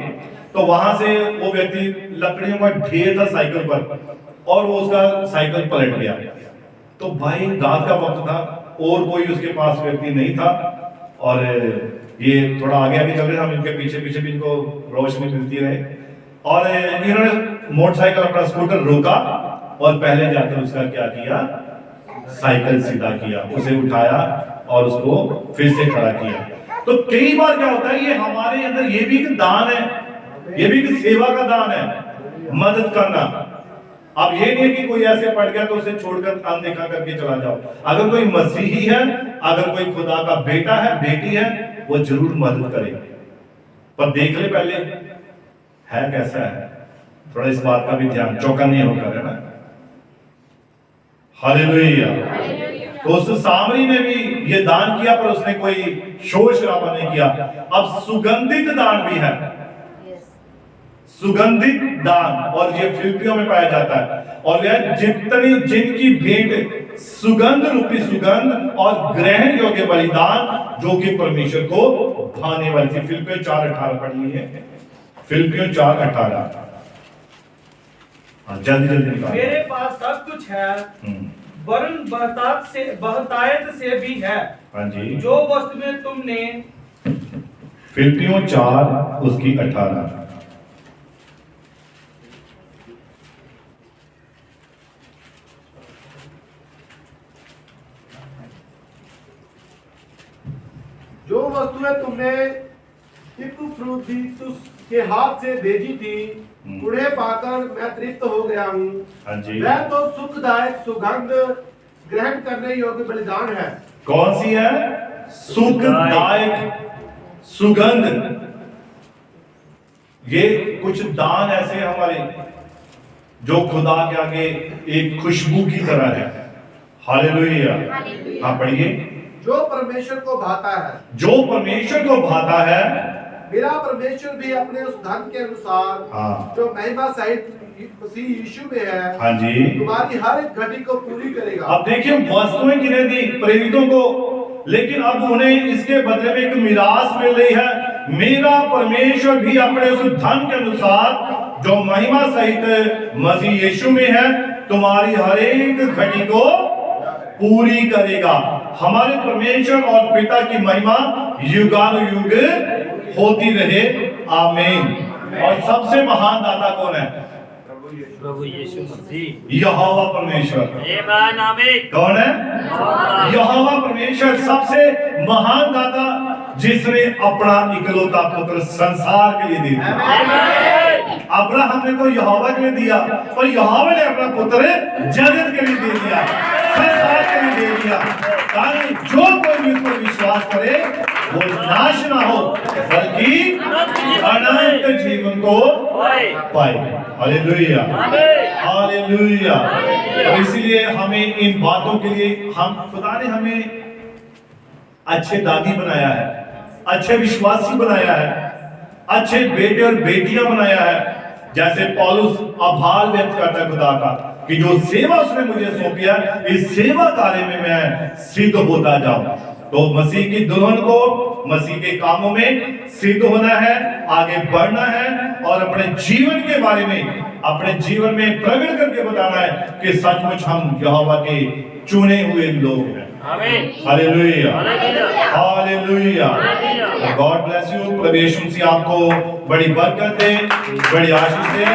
तो वहां से वो व्यक्ति लकड़ियों का ढेर था साइकिल पर, और वो उसका साइकिल पलट गया। तो भाई रात का वक्त था और कोई उसके पास व्यक्ति नहीं था, और ये थोड़ा आगे आगे चल रहे, हम इनके पीछे पीछे भी इनको रोशनी मिलती रहे, और इन्होंने मोटरसाइकिल अपना स्कूटर रोका और पहले जाकर उसका क्या किया, साइकिल सीधा किया, उसे उठाया और उसको फिर से खड़ा किया। तो कई बार क्या होता है, ये हमारे अंदर ये भी एक दान है, ये भी एक सेवा का दान है, मदद करना। अब ये नहीं कि कोई ऐसे पड़ गया तो उसे छोड़कर अनदेखा करके चला जाओ। अगर कोई मसीही है, अगर कोई खुदा का बेटा है, बेटी है, वो जरूर मदद करेगा, पर देख ले पहले है कैसा है, थोड़ा इस बात का भी ध्यान, चौकन्ने होकर, है ना। हालेलुया। तो उस सामरी ने भी ये दान किया, पर उसने कोई शोर शराबा नहीं किया। अब सुगंधित दान भी है, सुगंधित दान, और ये फिलिपियों में पाया जाता है। और वह जिनकी भेंट सुगंध रूपी सुगंध और ग्रहण योग्य बलिदान जो कि परमेश्वर को भाने वाली थी। फिलिपियों 4:18 पढ़ ली है, फिलिपियों 4:18। हाँ, जल्दी जल्दी निकाल। मेरे पास सब कुछ है, वरन बहुतायत से भी है। हाँ जी, जो वस्तु में तुमने, फिलिपियों 4 उसकी 18। जो वस्तुएं तुमने इपफ्रुदीतुस के हाथ से भेजी थी, उन्हें पाकर मैं तृप्त हो गया हूँ। हाँ जी, वह तो सुखदायक सुगंध ग्रहण करने योग्य बलिदान है। कौन सी है? सुखदायक सुगंध। ये कुछ दान ऐसे हमारे जो खुदा के आगे एक खुशबू की तरह है। हालेलुया। हाँ पढ़िए। जो परमेश्वर को भाता है, जो परमेश्वर को भाता है, मेरा परमेश्वर भी अपने उस धन के अनुसार, हाँ, जो महिमा सहित मसीह यीशु में है, हाँ जी, तुम्हारी हर एक घटी को पूरी करेगा। अब देखिए वस्तुएं किन्हें दी? प्रेरितों को, लेकिन अब उन्हें इसके बदले में एक मिरास मिल रही है। मेरा परमेश्वर भी अपने उस धन के अनुसार जो महिमा सहित मसीह यीशु में है, तुम्हारी हर एक घटी को पूरी करेगा। हमारे परमेश्वर और पिता की महिमा युगानुयुग होती रहे, आमीन। और सबसे महान दाता कौन है? प्रभु यीशु मसीह, यहोवा परमेश्वर। आमीन, आमीन। कौन है? यहोवा परमेश्वर सबसे महान दाता, जिसने अपना इकलौता पुत्र संसार के लिए दे दिया। अब्राहम ने तो यहोवा के लिए दिया, पर यहोवा ने अपना पुत्र जगत के लिए दे दिया, संसार के लिए दे दिया, ताकि जो कोई भी उस पर विश्वास करे वो नाश ना हो, बल्कि अनंत जीवन को पाए। Hallelujah, hallelujah. और इसीलिए हमें इन बातों के लिए खुदा ने हमें अच्छे दादी बनाया है, अच्छे विश्वासी बनाया है, अच्छे बेटे और बेटियां बनाया है। जैसे पौलुस आभार व्यक्त करता है खुदा का कि जो सेवा उसने मुझे सौंपी है, इस सेवा कार्य में मैं सिद्ध होता जाऊं। तो मसीह की दुल्हन को मसीह के कामों में सिद्ध होना है, आगे बढ़ना है, और अपने जीवन के बारे में अपने जीवन में प्रकट करके बताना है कि सचमुच हम यहोवा के चुने हुए लोग हैं। आमीन। Hallelujah, hallelujah. Hallelujah. God bless you. प्रभु यीशु मसीह आपको बड़ी बरकत दे, बड़ी आशीष दे।